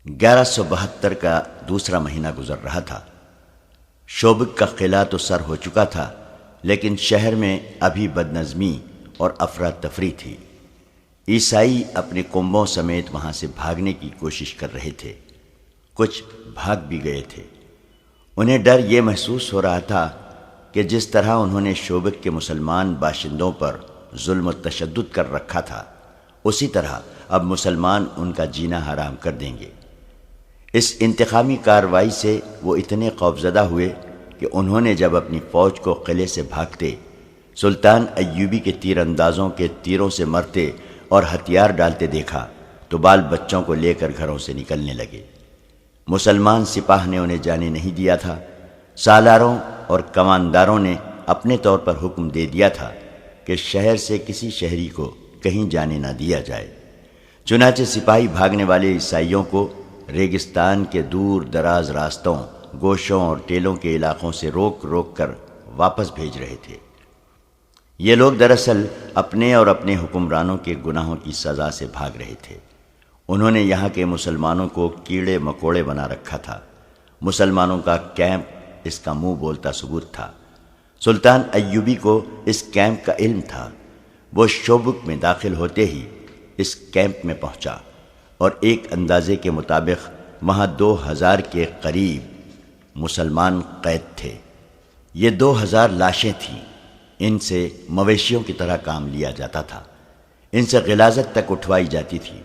1172 کا دوسرا مہینہ گزر رہا تھا۔ شوبک کا قلعہ تو سر ہو چکا تھا، لیکن شہر میں ابھی بدنظمی اور افراتفری تھی۔ عیسائی اپنے کنبوں سمیت وہاں سے بھاگنے کی کوشش کر رہے تھے، کچھ بھاگ بھی گئے تھے۔ انہیں ڈر یہ محسوس ہو رہا تھا کہ جس طرح انہوں نے شوبک کے مسلمان باشندوں پر ظلم و تشدد کر رکھا تھا، اسی طرح اب مسلمان ان کا جینا حرام کر دیں گے۔ اس انتقامی کارروائی سے وہ اتنے خوفزدہ ہوئے کہ انہوں نے جب اپنی فوج کو قلعے سے بھاگتے سلطان ایوبی کے تیر اندازوں کے تیروں سے مرتے اور ہتھیار ڈالتے دیکھا تو بال بچوں کو لے کر گھروں سے نکلنے لگے۔ مسلمان سپاہ نے انہیں جانے نہیں دیا تھا۔ سالاروں اور کمانداروں نے اپنے طور پر حکم دے دیا تھا کہ شہر سے کسی شہری کو کہیں جانے نہ دیا جائے۔ چنانچہ سپاہی بھاگنے والے عیسائیوں کو ریگستان کے دور دراز راستوں، گوشوں اور ٹیلوں کے علاقوں سے روک روک کر واپس بھیج رہے تھے۔ یہ لوگ دراصل اپنے اور اپنے حکمرانوں کے گناہوں کی سزا سے بھاگ رہے تھے۔ انہوں نے یہاں کے مسلمانوں کو کیڑے مکوڑے بنا رکھا تھا۔ مسلمانوں کا کیمپ اس کا منہ بولتا ثبوت تھا۔ سلطان ایوبی کو اس کیمپ کا علم تھا۔ وہ شوبک میں داخل ہوتے ہی اس کیمپ میں پہنچا اور ایک اندازے کے مطابق وہاں 2000 کے قریب مسلمان قید تھے۔ یہ 2000 لاشیں تھیں۔ ان سے مویشیوں کی طرح کام لیا جاتا تھا۔ ان سے غلاظت تک اٹھوائی جاتی تھی۔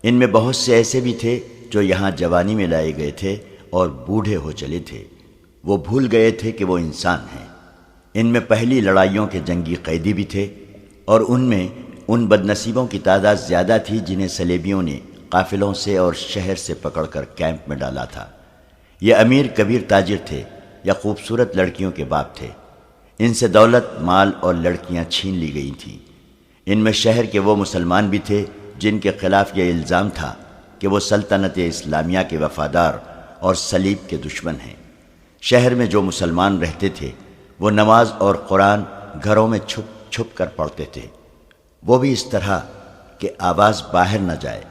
ان میں بہت سے ایسے بھی تھے جو یہاں جوانی میں لائے گئے تھے اور بوڑھے ہو چلے تھے۔ وہ بھول گئے تھے کہ وہ انسان ہیں۔ ان میں پہلی لڑائیوں کے جنگی قیدی بھی تھے، اور ان میں ان بدنصیبوں کی تعداد زیادہ تھی جنہیں صلیبیوں نے قافلوں سے اور شہر سے پکڑ کر کیمپ میں ڈالا تھا۔ یہ امیر کبیر تاجر تھے یا خوبصورت لڑکیوں کے باپ تھے۔ ان سے دولت، مال اور لڑکیاں چھین لی گئی تھیں۔ ان میں شہر کے وہ مسلمان بھی تھے جن کے خلاف یہ الزام تھا کہ وہ سلطنت اسلامیہ کے وفادار اور صلیب کے دشمن ہیں۔ شہر میں جو مسلمان رہتے تھے وہ نماز اور قرآن گھروں میں چھپ چھپ کر پڑھتے تھے، وہ بھی اس طرح کہ آواز باہر نہ جائے۔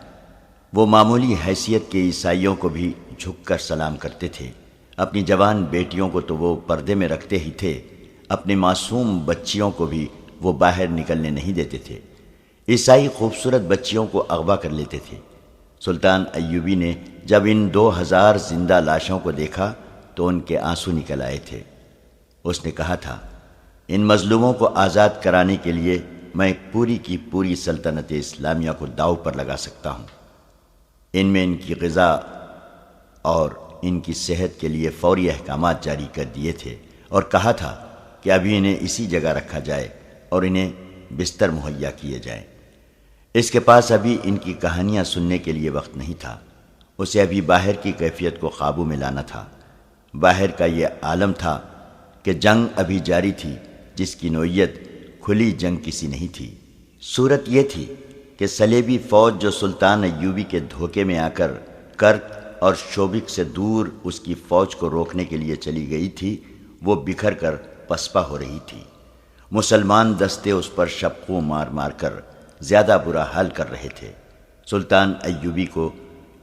وہ معمولی حیثیت کے عیسائیوں کو بھی جھک کر سلام کرتے تھے۔ اپنی جوان بیٹیوں کو تو وہ پردے میں رکھتے ہی تھے، اپنے معصوم بچیوں کو بھی وہ باہر نکلنے نہیں دیتے تھے۔ عیسائی خوبصورت بچیوں کو اغوا کر لیتے تھے۔ سلطان ایوبی نے جب ان 2000 زندہ لاشوں کو دیکھا تو ان کے آنسو نکل آئے تھے۔ اس نے کہا تھا، ان مظلوموں کو آزاد کرانے کے لیے میں پوری کی پوری سلطنت اسلامیہ کو داؤ پر لگا سکتا ہوں۔ ان میں ان کی غذا اور ان کی صحت کے لیے فوری احکامات جاری کر دیے تھے اور کہا تھا کہ ابھی انہیں اسی جگہ رکھا جائے اور انہیں بستر مہیا کیے جائیں۔ اس کے پاس ابھی ان کی کہانیاں سننے کے لیے وقت نہیں تھا۔ اسے ابھی باہر کی کیفیت کو قابو میں لانا تھا۔ باہر کا یہ عالم تھا کہ جنگ ابھی جاری تھی، جس کی نوعیت کھلی جنگ کسی نہیں تھی۔ صورت یہ تھی کہ صلیبی فوج جو سلطان ایوبی کے دھوکے میں آ کر کرک اور شوبک سے دور اس کی فوج کو روکنے کے لیے چلی گئی تھی، وہ بکھر کر پسپا ہو رہی تھی۔ مسلمان دستے اس پر شپقوں مار مار کر زیادہ برا حال کر رہے تھے۔ سلطان ایوبی کو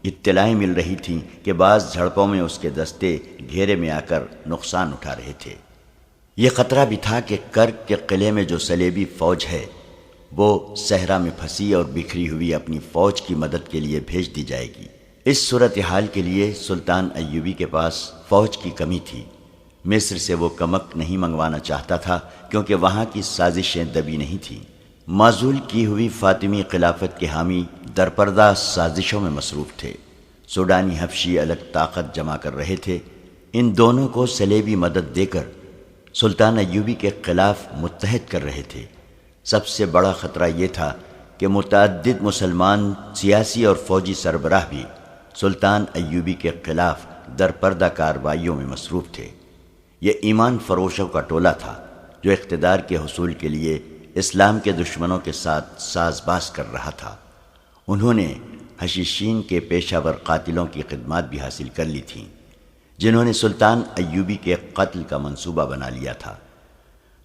اطلاعیں مل رہی تھیں کہ بعض جھڑپوں میں اس کے دستے گھیرے میں آ کر نقصان اٹھا رہے تھے۔ یہ خطرہ بھی تھا کہ کرک کے قلعے میں جو صلیبی فوج ہے وہ صحرا میں پھنسی اور بکھری ہوئی اپنی فوج کی مدد کے لیے بھیج دی جائے گی۔ اس صورتحال کے لیے سلطان ایوبی کے پاس فوج کی کمی تھی۔ مصر سے وہ کمک نہیں منگوانا چاہتا تھا کیونکہ وہاں کی سازشیں دبی نہیں تھیں۔ معزول کی ہوئی فاطمی خلافت کے حامی درپردہ سازشوں میں مصروف تھے۔ سوڈانی حبشی الگ طاقت جمع کر رہے تھے۔ ان دونوں کو صلیبی مدد دے کر سلطان ایوبی کے خلاف متحد کر رہے تھے۔ سب سے بڑا خطرہ یہ تھا کہ متعدد مسلمان سیاسی اور فوجی سربراہ بھی سلطان ایوبی کے خلاف درپردہ کارروائیوں میں مصروف تھے۔ یہ ایمان فروشوں کا ٹولہ تھا جو اقتدار کے حصول کے لیے اسلام کے دشمنوں کے ساتھ ساز باز کر رہا تھا۔ انہوں نے حشیشین کے پیشہ ور قاتلوں کی خدمات بھی حاصل کر لی تھیں، جنہوں نے سلطان ایوبی کے قتل کا منصوبہ بنا لیا تھا۔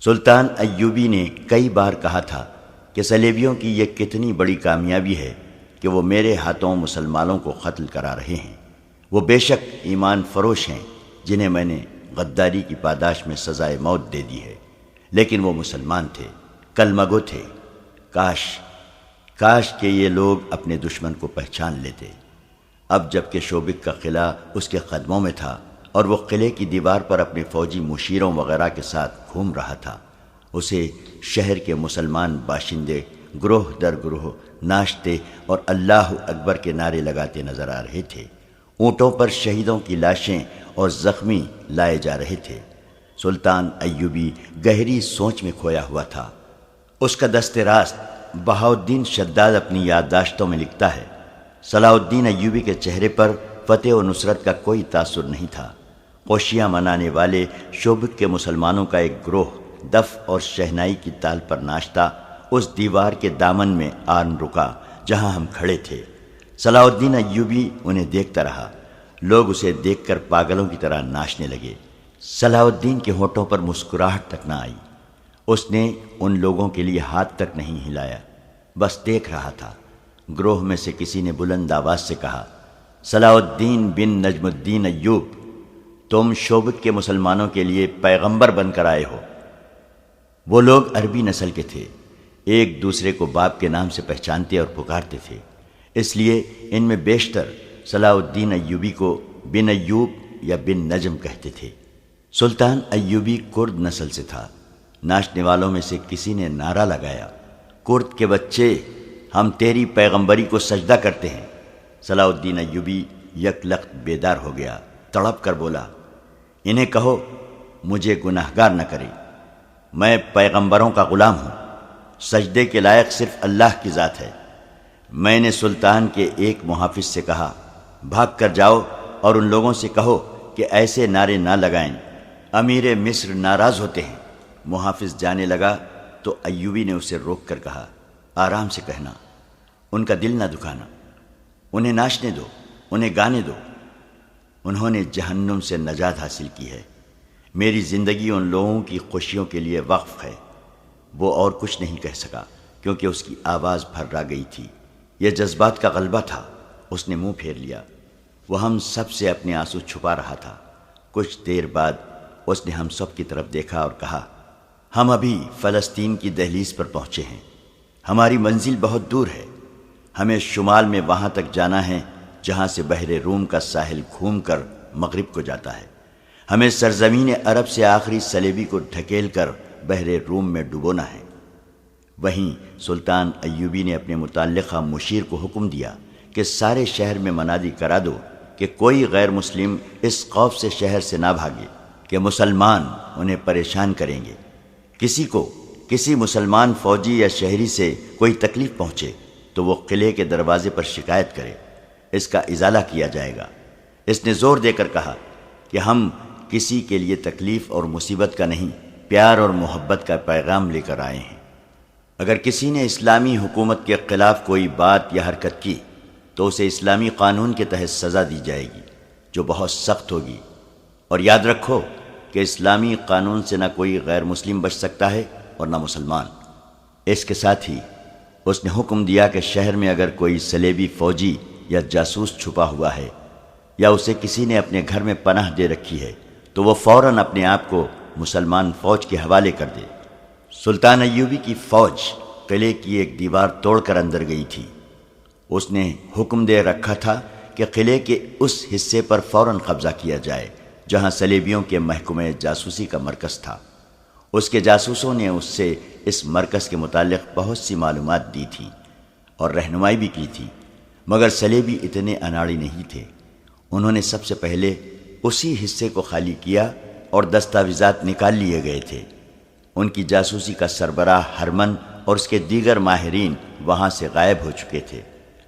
سلطان ایوبی نے کئی بار کہا تھا کہ صلیبیوں کی یہ کتنی بڑی کامیابی ہے کہ وہ میرے ہاتھوں مسلمانوں کو قتل کرا رہے ہیں۔ وہ بے شک ایمان فروش ہیں جنہیں میں نے غداری کی پاداش میں سزائے موت دے دی ہے، لیکن وہ مسلمان تھے، کلمہ گو تھے۔ کاش کہ یہ لوگ اپنے دشمن کو پہچان لیتے۔ اب جب کہ شوبک کا قلعہ اس کے قدموں میں تھا اور وہ قلعے کی دیوار پر اپنے فوجی مشیروں وغیرہ کے ساتھ گھوم رہا تھا، اسے شہر کے مسلمان باشندے گروہ در گروہ ناچتے اور اللہ اکبر کے نعرے لگاتے نظر آ رہے تھے۔ اونٹوں پر شہیدوں کی لاشیں اور زخمی لائے جا رہے تھے۔ سلطان ایوبی گہری سوچ میں کھویا ہوا تھا۔ اس کا دست راست بہاؤالدین شداد اپنی یادداشتوں میں لکھتا ہے، صلاح الدین ایوبی کے چہرے پر فتح و نصرت کا کوئی تاثر نہیں تھا۔ خوشیاں منانے والے شوبک کے مسلمانوں کا ایک گروہ دف اور شہنائی کی تال پر ناچتا اس دیوار کے دامن میں آن رکا جہاں ہم کھڑے تھے۔ صلاح الدین ایوبی انہیں دیکھتا رہا۔ لوگ اسے دیکھ کر پاگلوں کی طرح ناچنے لگے۔ صلاح الدین کے ہونٹوں پر مسکراہٹ تک نہ آئی۔ اس نے ان لوگوں کے لیے ہاتھ تک نہیں ہلایا، بس دیکھ رہا تھا۔ گروہ میں سے کسی نے بلند آواز سے کہا، صلاح الدین بن نجم الدین ایوب، تم شوبک کے مسلمانوں کے لیے پیغمبر بن کر آئے ہو۔ وہ لوگ عربی نسل کے تھے، ایک دوسرے کو باپ کے نام سے پہچانتے اور پکارتے تھے، اس لیے ان میں بیشتر صلاح الدین ایوبی کو بن ایوب یا بن نجم کہتے تھے۔ سلطان ایوبی کرد نسل سے تھا۔ ناچنے والوں میں سے کسی نے نعرہ لگایا، کرد کے بچے، ہم تیری پیغمبری کو سجدہ کرتے ہیں۔ صلاح الدین ایوبی یک لخت بیدار ہو گیا، تڑپ کر بولا، انہیں کہو مجھے گناہگار نہ کرے، میں پیغمبروں کا غلام ہوں، سجدے کے لائق صرف اللہ کی ذات ہے۔ میں نے سلطان کے ایک محافظ سے کہا، بھاگ کر جاؤ اور ان لوگوں سے کہو کہ ایسے نعرے نہ لگائیں، امیر مصر ناراض ہوتے ہیں۔ محافظ جانے لگا تو ایوبی نے اسے روک کر کہا، آرام سے کہنا، ان کا دل نہ دکھانا، انہیں ناچنے دو، انہیں گانے دو، انہوں نے جہنم سے نجات حاصل کی ہے۔ میری زندگی ان لوگوں کی خوشیوں کے لیے وقف ہے۔ وہ اور کچھ نہیں کہہ سکا کیونکہ اس کی آواز پھرا گئی تھی۔ یہ جذبات کا غلبہ تھا۔ اس نے منہ پھیر لیا۔ وہ ہم سب سے اپنے آنسو چھپا رہا تھا۔ کچھ دیر بعد اس نے ہم سب کی طرف دیکھا اور کہا، ہم ابھی فلسطین کی دہلیز پر پہنچے ہیں، ہماری منزل بہت دور ہے، ہمیں شمال میں وہاں تک جانا ہے جہاں سے بحر روم کا ساحل گھوم کر مغرب کو جاتا ہے۔ ہمیں سرزمین عرب سے آخری صلیبی کو ڈھکیل کر بحر روم میں ڈبونا ہے۔ وہیں سلطان ایوبی نے اپنے متعلقہ مشیر کو حکم دیا کہ سارے شہر میں منادی کرا دو کہ کوئی غیر مسلم اس خوف سے شہر سے نہ بھاگے کہ مسلمان انہیں پریشان کریں گے۔ کسی مسلمان فوجی یا شہری سے کوئی تکلیف پہنچے تو وہ قلعے کے دروازے پر شکایت کرے، اس کا ازالہ کیا جائے گا۔ اس نے زور دے کر کہا کہ ہم کسی کے لیے تکلیف اور مصیبت کا نہیں، پیار اور محبت کا پیغام لے کر آئے ہیں۔ اگر کسی نے اسلامی حکومت کے خلاف کوئی بات یا حرکت کی تو اسے اسلامی قانون کے تحت سزا دی جائے گی جو بہت سخت ہوگی، اور یاد رکھو کہ اسلامی قانون سے نہ کوئی غیر مسلم بچ سکتا ہے اور نہ مسلمان۔ اس کے ساتھ ہی اس نے حکم دیا کہ شہر میں اگر کوئی صلیبی فوجی یا جاسوس چھپا ہوا ہے یا اسے کسی نے اپنے گھر میں پناہ دے رکھی ہے تو وہ فوراً اپنے آپ کو مسلمان فوج کے حوالے کر دے۔ سلطان ایوبی کی فوج قلعے کی ایک دیوار توڑ کر اندر گئی تھی۔ اس نے حکم دے رکھا تھا کہ قلعے کے اس حصے پر فوراً قبضہ کیا جائے جہاں صلیبیوں کے محکمہ جاسوسی کا مرکز تھا۔ اس کے جاسوسوں نے اس سے اس مرکز کے متعلق بہت سی معلومات دی تھی اور رہنمائی بھی کی تھی، مگر صلیبی اتنے اناڑی نہیں تھے۔ انہوں نے سب سے پہلے اسی حصے کو خالی کیا اور دستاویزات نکال لیے گئے تھے۔ ان کی جاسوسی کا سربراہ ہرمن اور اس کے دیگر ماہرین وہاں سے غائب ہو چکے تھے۔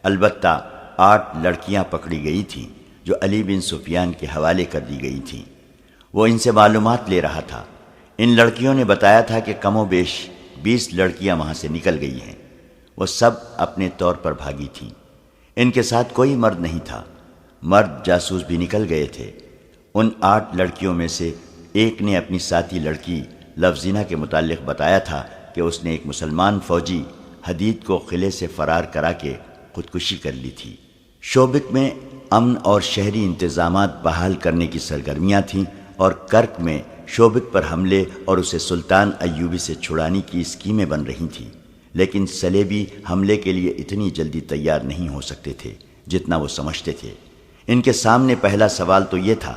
البتہ 8 لڑکیاں پکڑی گئی تھیں جو علی بن سفیان کے حوالے کر دی گئی تھیں۔ وہ ان سے معلومات لے رہا تھا۔ ان لڑکیوں نے بتایا تھا کہ کم و بیش 20 لڑکیاں وہاں سے نکل گئی ہیں۔ وہ سب اپنے طور پر بھاگی تھیں۔ ان کے ساتھ کوئی مرد نہیں تھا۔ مرد جاسوس بھی نکل گئے تھے۔ ان 8 لڑکیوں میں سے ایک نے اپنی ساتھی لڑکی لفظینہ کے متعلق بتایا تھا کہ اس نے ایک مسلمان فوجی حدید کو قلعے سے فرار کرا کے خودکشی کر لی تھی۔ شوبک میں امن اور شہری انتظامات بحال کرنے کی سرگرمیاں تھیں اور کرک میں شوبک پر حملے اور اسے سلطان ایوبی سے چھڑانے کی اسکیمیں بن رہی تھیں، لیکن صلیبی حملے کے لیے اتنی جلدی تیار نہیں ہو سکتے تھے جتنا وہ سمجھتے تھے۔ ان کے سامنے پہلا سوال تو یہ تھا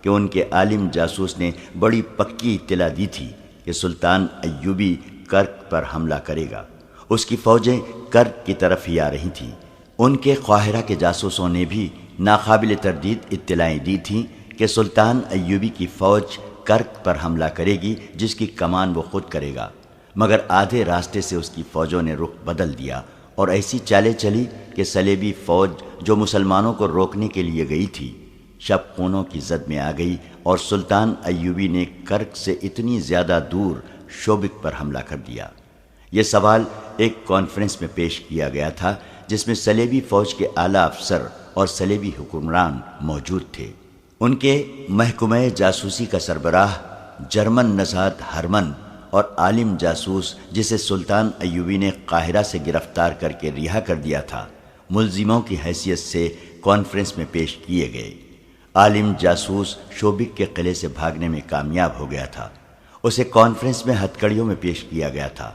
کہ ان کے عالم جاسوس نے بڑی پکی اطلاع دی تھی کہ سلطان ایوبی کرک پر حملہ کرے گا۔ اس کی فوجیں کرک کی طرف ہی آ رہی تھیں۔ ان کے قاہرہ کے جاسوسوں نے بھی ناقابل تردید اطلاعیں دی تھیں کہ سلطان ایوبی کی فوج کرک پر حملہ کرے گی، جس کی کمان وہ خود کرے گا، مگر آدھے راستے سے اس کی فوجوں نے رخ بدل دیا اور ایسی چالیں چلی کہ صلیبی فوج جو مسلمانوں کو روکنے کے لیے گئی تھی، شب خونوں کی زد میں آ گئی اور سلطان ایوبی نے کرک سے اتنی زیادہ دور شوبک پر حملہ کر دیا۔ یہ سوال ایک کانفرنس میں پیش کیا گیا تھا جس میں صلیبی فوج کے اعلیٰ افسر اور صلیبی حکمران موجود تھے۔ ان کے محکمہ جاسوسی کا سربراہ جرمن نژاد ہرمن اور عالم جاسوس جسے سلطان ایوبی نے قاہرہ سے گرفتار کر کے رہا کر دیا تھا، ملزموں کی حیثیت سے کانفرنس میں پیش کیے گئے۔ عالم جاسوس شوبک کے قلعے سے بھاگنے میں کامیاب ہو گیا تھا۔ اسے کانفرنس میں ہتھکڑیوں میں پیش کیا گیا تھا۔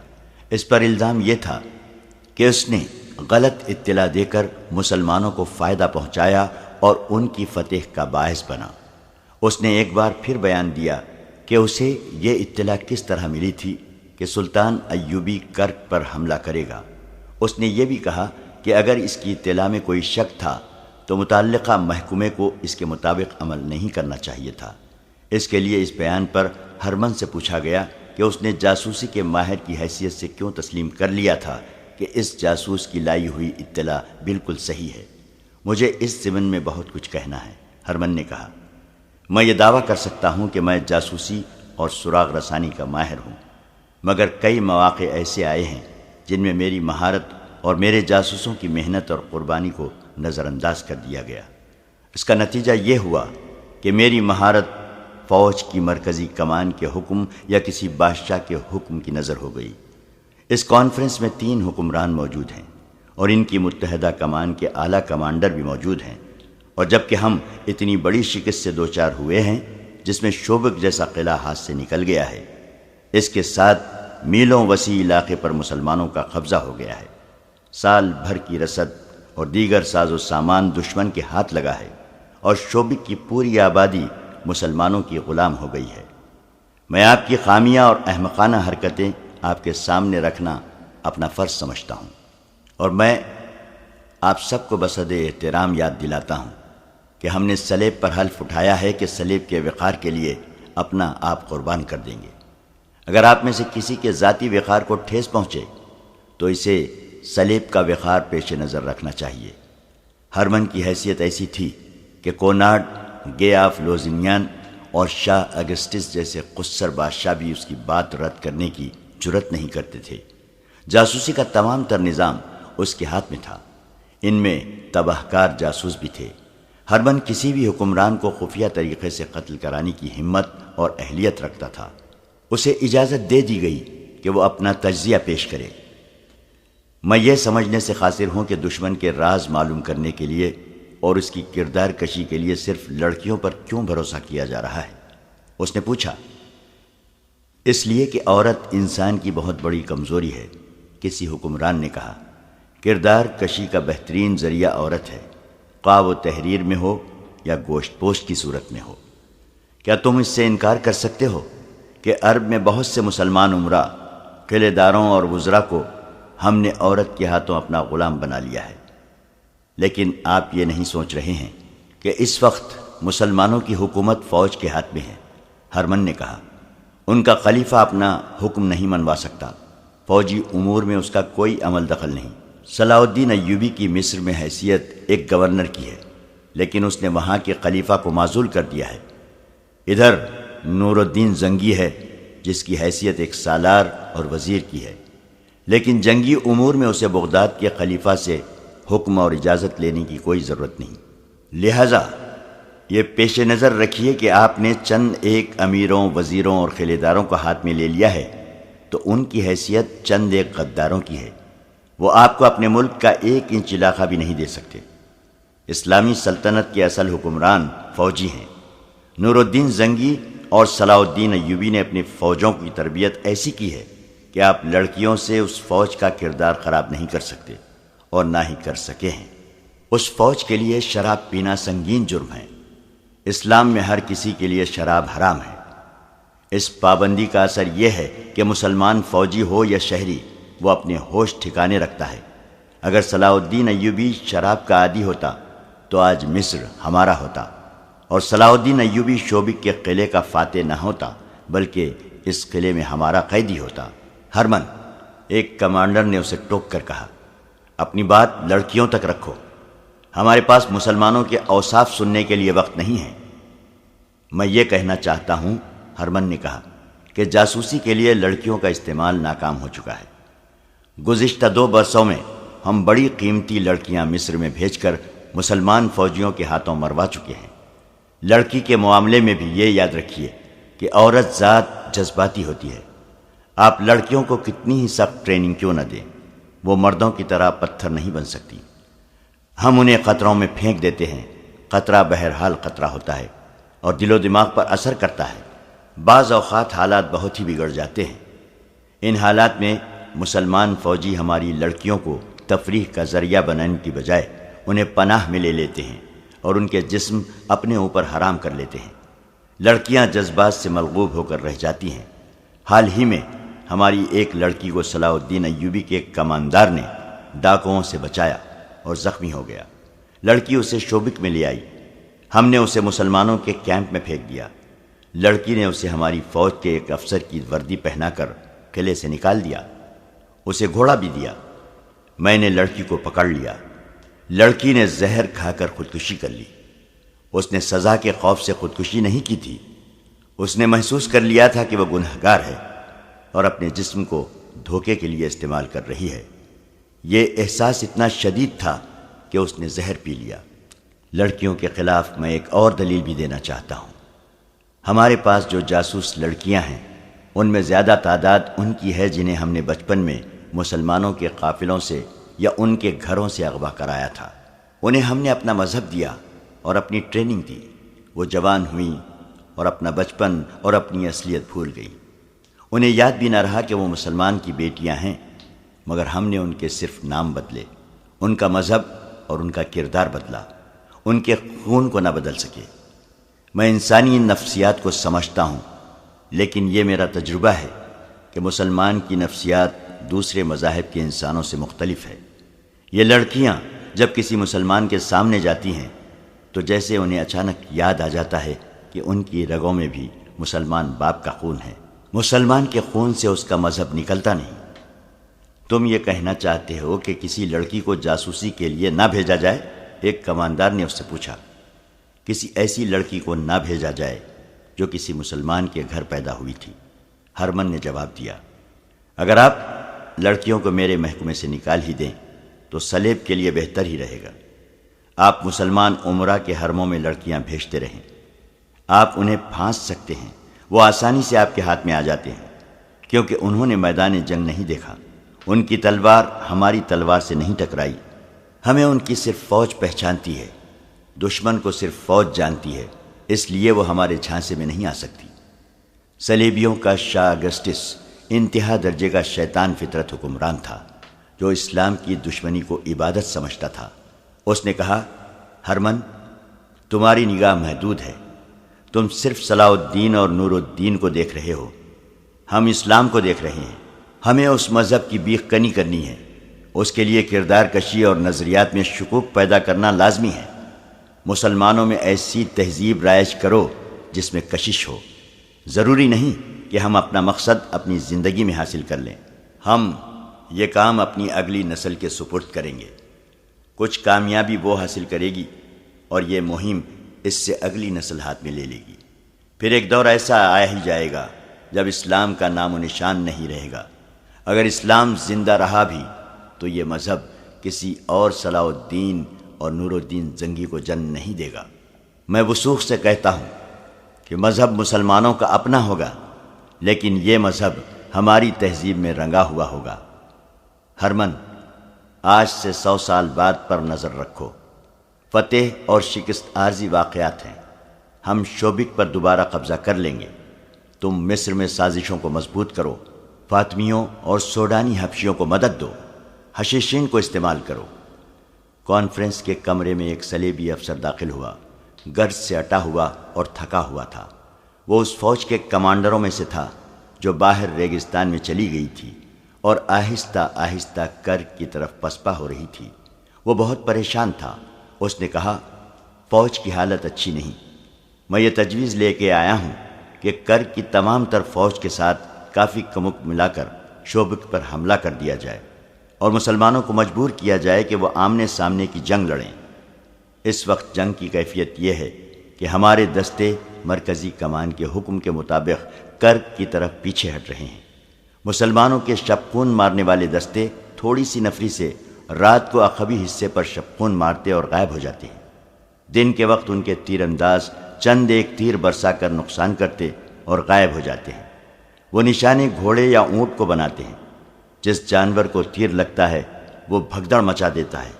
اس پر الزام یہ تھا کہ اس نے غلط اطلاع دے کر مسلمانوں کو فائدہ پہنچایا اور ان کی فتح کا باعث بنا۔ اس نے ایک بار پھر بیان دیا کہ اسے یہ اطلاع کس طرح ملی تھی کہ سلطان ایوبی کرک پر حملہ کرے گا۔ اس نے یہ بھی کہا کہ اگر اس کی اطلاع میں کوئی شک تھا تو متعلقہ محکمے کو اس کے مطابق عمل نہیں کرنا چاہیے تھا۔ اس کے لیے اس بیان پر ہرمن سے پوچھا گیا کہ اس نے جاسوسی کے ماہر کی حیثیت سے کیوں تسلیم کر لیا تھا کہ اس جاسوس کی لائی ہوئی اطلاع بالکل صحیح ہے۔ مجھے اس ضمن میں بہت کچھ کہنا ہے، ہرمن نے کہا۔ میں یہ دعویٰ کر سکتا ہوں کہ میں جاسوسی اور سراغ رسانی کا ماہر ہوں، مگر کئی مواقع ایسے آئے ہیں جن میں میری مہارت اور میرے جاسوسوں کی محنت اور قربانی کو نظر انداز کر دیا گیا۔ اس کا نتیجہ یہ ہوا کہ میری مہارت فوج کی مرکزی کمان کے حکم یا کسی بادشاہ کے حکم کی نظر ہو گئی۔ اس کانفرنس میں 3 حکمران موجود ہیں اور ان کی متحدہ کمان کے اعلیٰ کمانڈر بھی موجود ہیں، اور جبکہ ہم اتنی بڑی شکست سے دوچار ہوئے ہیں جس میں شوبک جیسا قلعہ ہاتھ سے نکل گیا ہے، اس کے ساتھ میلوں وسیع علاقے پر مسلمانوں کا قبضہ ہو گیا ہے، سال بھر کی رسد اور دیگر ساز و سامان دشمن کے ہاتھ لگا ہے، اور شوبک کی پوری آبادی مسلمانوں کی غلام ہو گئی ہے۔ میں آپ کی خامیاں اور احمقانہ حرکتیں آپ کے سامنے رکھنا اپنا فرض سمجھتا ہوں، اور میں آپ سب کو بصد احترام یاد دلاتا ہوں کہ ہم نے صلیب پر حلف اٹھایا ہے کہ صلیب کے وقار کے لیے اپنا آپ قربان کر دیں گے۔ اگر آپ میں سے کسی کے ذاتی وقار کو ٹھیس پہنچے تو اسے صلیب کا وقار پیش نظر رکھنا چاہیے۔ ہرمن کی حیثیت ایسی تھی کہ کونارڈ، گے آف لوزینیان اور شاہ اگسٹس جیسے قصر بادشاہ بھی اس کی بات رد کرنے کی جرت نہیں کرتے تھے۔ جاسوسی کا تمام تر نظام اس کے ہاتھ میں تھا، ان میں تباہ کار جاسوس بھی تھے۔ ہرمن کسی بھی حکمران کو خفیہ طریقے سے قتل کرانے کی ہمت اور اہلیت رکھتا تھا۔ اسے اجازت دے دی گئی کہ وہ اپنا تجزیہ پیش کرے۔ میں یہ سمجھنے سے قاصر ہوں کہ دشمن کے راز معلوم کرنے کے لیے اور اس کی کردار کشی کے لیے صرف لڑکیوں پر کیوں بھروسہ کیا جا رہا ہے؟ اس نے پوچھا۔ اس لیے کہ عورت انسان کی بہت بڑی کمزوری ہے، کسی حکمران نے کہا۔ کردار کشی کا بہترین ذریعہ عورت ہے، خواہ وہ تحریر میں ہو یا گوشت پوشت کی صورت میں ہو۔ کیا تم اس سے انکار کر سکتے ہو کہ عرب میں بہت سے مسلمان عمرا، قلعے داروں اور وزراء کو ہم نے عورت کے ہاتھوں اپنا غلام بنا لیا ہے؟ لیکن آپ یہ نہیں سوچ رہے ہیں کہ اس وقت مسلمانوں کی حکومت فوج کے ہاتھ میں ہے، ہرمن نے کہا۔ ان کا خلیفہ اپنا حکم نہیں منوا سکتا، فوجی امور میں اس کا کوئی عمل دخل نہیں۔ صلاح الدین ایوبی کی مصر میں حیثیت ایک گورنر کی ہے، لیکن اس نے وہاں کے خلیفہ کو معزول کر دیا ہے۔ ادھر نور الدین زنگی ہے جس کی حیثیت ایک سالار اور وزیر کی ہے، لیکن جنگی امور میں اسے بغداد کے خلیفہ سے حکم اور اجازت لینے کی کوئی ضرورت نہیں۔ لہذا یہ پیش نظر رکھیے کہ آپ نے چند ایک امیروں، وزیروں اور قلعے داروں کو ہاتھ میں لے لیا ہے تو ان کی حیثیت چند ایک غداروں کی ہے، وہ آپ کو اپنے ملک کا 1 انچ علاقہ بھی نہیں دے سکتے۔ اسلامی سلطنت کے اصل حکمران فوجی ہیں۔ نور الدین زنگی اور صلاح الدین ایوبی نے اپنی فوجوں کی تربیت ایسی کی ہے کہ آپ لڑکیوں سے اس فوج کا کردار خراب نہیں کر سکتے اور نہ ہی کر سکے ہیں۔ اس فوج کے لیے شراب پینا سنگین جرم ہے۔ اسلام میں ہر کسی کے لیے شراب حرام ہے۔ اس پابندی کا اثر یہ ہے کہ مسلمان فوجی ہو یا شہری، وہ اپنے ہوش ٹھکانے رکھتا ہے۔ اگر صلاح الدین ایوبی شراب کا عادی ہوتا تو آج مصر ہمارا ہوتا، اور صلاح الدین ایوبی شوبک کے قلعے کا فاتح نہ ہوتا بلکہ اس قلعے میں ہمارا قیدی ہوتا۔ ہرمن، ایک کمانڈر نے اسے ٹوک کر کہا، اپنی بات لڑکیوں تک رکھو، ہمارے پاس مسلمانوں کے اوصاف سننے کے لیے وقت نہیں ہے۔ میں یہ کہنا چاہتا ہوں، ہرمن نے کہا، کہ جاسوسی کے لیے لڑکیوں کا استعمال ناکام ہو چکا ہے۔ گزشتہ 2 برسوں میں ہم بڑی قیمتی لڑکیاں مصر میں بھیج کر مسلمان فوجیوں کے ہاتھوں مروا چکے ہیں۔ لڑکی کے معاملے میں بھی یہ یاد رکھیے کہ عورت ذات جذباتی ہوتی ہے۔ آپ لڑکیوں کو کتنی ہی سخت ٹریننگ کیوں نہ دیں، وہ مردوں کی طرح پتھر نہیں بن سکتی۔ ہم انہیں خطروں میں پھینک دیتے ہیں۔ خطرہ بہرحال خطرہ ہوتا ہے اور دل و دماغ پر اثر کرتا ہے۔ بعض اوقات حالات بہت ہی بگڑ جاتے ہیں۔ ان حالات میں مسلمان فوجی ہماری لڑکیوں کو تفریح کا ذریعہ بنانے کی بجائے انہیں پناہ میں لے لیتے ہیں اور ان کے جسم اپنے اوپر حرام کر لیتے ہیں۔ لڑکیاں جذبات سے ملغوب ہو کر رہ جاتی ہیں۔ حال ہی میں ہماری ایک لڑکی کو صلاح الدین ایوبی کے ایک کماندار نے ڈاکوؤں سے بچایا اور زخمی ہو گیا۔ لڑکی اسے شوبک میں لے آئی۔ ہم نے اسے مسلمانوں کے کیمپ میں پھینک دیا۔ لڑکی نے اسے ہماری فوج کے ایک افسر کی وردی پہنا کر قلعے سے نکال دیا۔ اسے گھوڑا بھی دیا۔ میں نے لڑکی کو پکڑ لیا۔ لڑکی نے زہر کھا کر خودکشی کر لی۔ اس نے سزا کے خوف سے خودکشی نہیں کی تھی۔ اس نے محسوس کر لیا تھا کہ وہ گنہگار ہے اور اپنے جسم کو دھوکے کے لیے استعمال کر رہی ہے۔ یہ احساس اتنا شدید تھا کہ اس نے زہر پی لیا۔ لڑکیوں کے خلاف میں ایک اور دلیل بھی دینا چاہتا ہوں۔ ہمارے پاس جو جاسوس لڑکیاں ہیں ان میں زیادہ تعداد ان کی ہے جنہیں ہم نے بچپن میں مسلمانوں کے قافلوں سے یا ان کے گھروں سے اغوا کرایا تھا۔ انہیں ہم نے اپنا مذہب دیا اور اپنی ٹریننگ دی۔ وہ جوان ہوئیں اور اپنا بچپن اور اپنی اصلیت بھول گئی۔ انہیں یاد بھی نہ رہا کہ وہ مسلمان کی بیٹیاں ہیں، مگر ہم نے ان کے صرف نام بدلے، ان کا مذہب اور ان کا کردار بدلا، ان کے خون کو نہ بدل سکے۔ میں انسانی نفسیات کو سمجھتا ہوں، لیکن یہ میرا تجربہ ہے کہ مسلمان کی نفسیات دوسرے مذاہب کے انسانوں سے مختلف ہے۔ یہ لڑکیاں جب کسی مسلمان کے سامنے جاتی ہیں تو جیسے انہیں اچانک یاد آ جاتا ہے کہ ان کی رگوں میں بھی مسلمان باپ کا خون ہے۔ مسلمان کے خون سے اس کا مذہب نکلتا نہیں۔ تم یہ کہنا چاہتے ہو کہ کسی لڑکی کو جاسوسی کے لیے نہ بھیجا جائے؟ ایک کماندار نے اس سے پوچھا۔ کسی ایسی لڑکی کو نہ بھیجا جائے جو کسی مسلمان کے گھر پیدا ہوئی تھی، ہرمن نے جواب دیا۔ اگر آپ لڑکیوں کو میرے محکمے سے نکال ہی دیں تو سلیب کے لیے بہتر ہی رہے گا۔ آپ مسلمان عمرہ کے حرموں میں لڑکیاں بھیجتے رہیں۔ آپ انہیں پھانس سکتے ہیں، وہ آسانی سے آپ کے ہاتھ میں آ جاتے ہیں، کیونکہ انہوں نے میدان جنگ نہیں دیکھا۔ ان کی تلوار ہماری تلوار سے نہیں ٹکرائی۔ ہمیں ان کی صرف فوج پہچانتی ہے، دشمن کو صرف فوج جانتی ہے، اس لیے وہ ہمارے جھانسے میں نہیں آ سکتی۔ صلیبیوں کا شاہ اگسٹس انتہا درجے کا شیطان فطرت حکمران تھا جو اسلام کی دشمنی کو عبادت سمجھتا تھا۔ اس نے کہا، ہرمن، تمہاری نگاہ محدود ہے، تم صرف صلاح الدین اور نور الدین کو دیکھ رہے ہو، ہم اسلام کو دیکھ رہے ہیں۔ ہمیں اس مذہب کی بیخ کنی کرنی ہے، اس کے لیے کردار کشی اور نظریات میں شکوک پیدا کرنا لازمی ہے۔ مسلمانوں میں ایسی تہذیب رائج کرو جس میں کشش ہو۔ ضروری نہیں کہ ہم اپنا مقصد اپنی زندگی میں حاصل کر لیں، ہم یہ کام اپنی اگلی نسل کے سپرد کریں گے۔ کچھ کامیابی وہ حاصل کرے گی اور یہ مہم اس سے اگلی نسل ہاتھ میں لے لے گی۔ پھر ایک دور ایسا آیا ہی جائے گا جب اسلام کا نام و نشان نہیں رہے گا۔ اگر اسلام زندہ رہا بھی تو یہ مذہب کسی اور صلاح الدین اور نور الدین زنگی کو جنم نہیں دے گا۔ میں وثوق سے کہتا ہوں کہ مذہب مسلمانوں کا اپنا ہوگا، لیکن یہ مذہب ہماری تہذیب میں رنگا ہوا ہوگا۔ ہرمن، آج سے 100 سال بعد پر نظر رکھو۔ فتح اور شکست عارضی واقعات ہیں۔ ہم شوبک پر دوبارہ قبضہ کر لیں گے۔ تم مصر میں سازشوں کو مضبوط کرو، فاطمیوں اور سوڈانی حبشیوں کو مدد دو، حشیشین کو استعمال کرو۔ کانفرنس کے کمرے میں ایک صلیبی افسر داخل ہوا، گرج سے اٹا ہوا اور تھکا ہوا تھا۔ وہ اس فوج کے کمانڈروں میں سے تھا جو باہر ریگستان میں چلی گئی تھی اور آہستہ آہستہ کرک کی طرف پسپا ہو رہی تھی۔ وہ بہت پریشان تھا۔ اس نے کہا، فوج کی حالت اچھی نہیں۔ میں یہ تجویز لے کے آیا ہوں کہ کرک کی تمام تر فوج کے ساتھ کافی کمک ملا کر شوبک پر حملہ کر دیا جائے اور مسلمانوں کو مجبور کیا جائے کہ وہ آمنے سامنے کی جنگ لڑیں۔ اس وقت جنگ کی کیفیت یہ ہے کہ ہمارے دستے مرکزی کمان کے حکم کے مطابق کرک کی طرف پیچھے ہٹ رہے ہیں۔ مسلمانوں کے شبخون مارنے والے دستے تھوڑی سی نفری سے رات کو عقبی حصے پر شبخون مارتے اور غائب ہو جاتے ہیں۔ دن کے وقت ان کے تیر انداز چند ایک تیر برسا کر نقصان کرتے اور غائب ہو جاتے ہیں۔ وہ نشانے گھوڑے یا اونٹ کو بناتے ہیں۔ جس جانور کو تیر لگتا ہے وہ بھگدڑ مچا دیتا ہے۔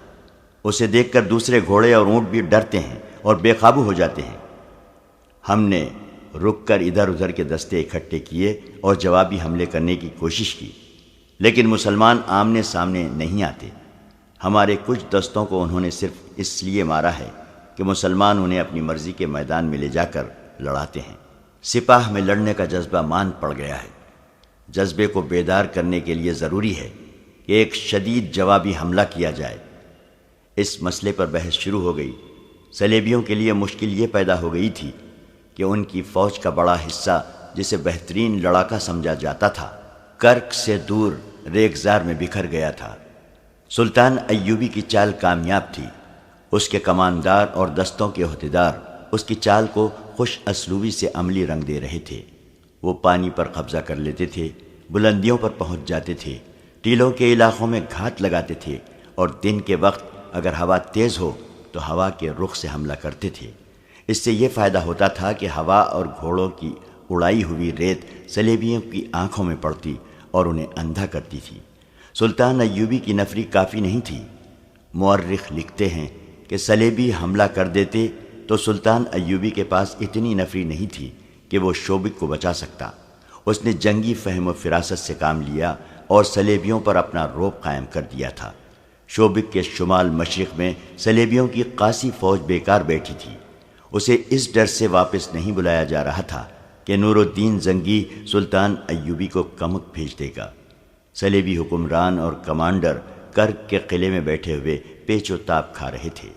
اسے دیکھ کر دوسرے گھوڑے اور اونٹ بھی ڈرتے ہیں اور بے قابو ہو جاتے ہیں۔ ہم نے رک کر ادھر ادھر کے دستے اکٹھے کیے اور جوابی حملے کرنے کی کوشش کی، لیکن مسلمان آمنے سامنے نہیں آتے۔ ہمارے کچھ دستوں کو انہوں نے صرف اس لیے مارا ہے کہ مسلمان انہیں اپنی مرضی کے میدان میں لے جا کر لڑاتے ہیں۔ سپاہ میں لڑنے کا جذبہ مان پڑ گیا ہے۔ جذبے کو بیدار کرنے کے لیے ضروری ہے کہ ایک شدید جوابی حملہ کیا جائے۔ اس مسئلے پر بحث شروع ہو گئی۔ صلیبیوں کے لیے مشکل یہ پیدا ہو گئی تھی کہ ان کی فوج کا بڑا حصہ، جسے بہترین لڑاکا سمجھا جاتا تھا، کرک سے دور ریگزار میں بکھر گیا تھا۔ سلطان ایوبی کی چال کامیاب تھی۔ اس کے کماندار اور دستوں کے عہدیدار اس کی چال کو خوش اسلوبی سے عملی رنگ دے رہے تھے۔ وہ پانی پر قبضہ کر لیتے تھے، بلندیوں پر پہنچ جاتے تھے، ٹیلوں کے علاقوں میں گھات لگاتے تھے اور دن کے وقت اگر ہوا تیز ہو تو ہوا کے رخ سے حملہ کرتے تھے۔ اس سے یہ فائدہ ہوتا تھا کہ ہوا اور گھوڑوں کی اڑائی ہوئی ریت صلیبیوں کی آنکھوں میں پڑتی اور انہیں اندھا کرتی تھی۔ سلطان ایوبی کی نفری کافی نہیں تھی۔ مورخ لکھتے ہیں کہ صلیبی حملہ کر دیتے تو سلطان ایوبی کے پاس اتنی نفری نہیں تھی کہ وہ شوبک کو بچا سکتا۔ اس نے جنگی فہم و فراست سے کام لیا اور صلیبیوں پر اپنا رعب قائم کر دیا تھا۔ شوبک کے شمال مشرق میں صلیبیوں کی قاسی فوج بیکار بیٹھی تھی۔ اسے اس ڈر سے واپس نہیں بلایا جا رہا تھا کہ نور الدین زنگی سلطان ایوبی کو کمک بھیج دے گا۔ صلیبی حکمران اور کمانڈر کرک کے قلعے میں بیٹھے ہوئے پیچ و تاب کھا رہے تھے۔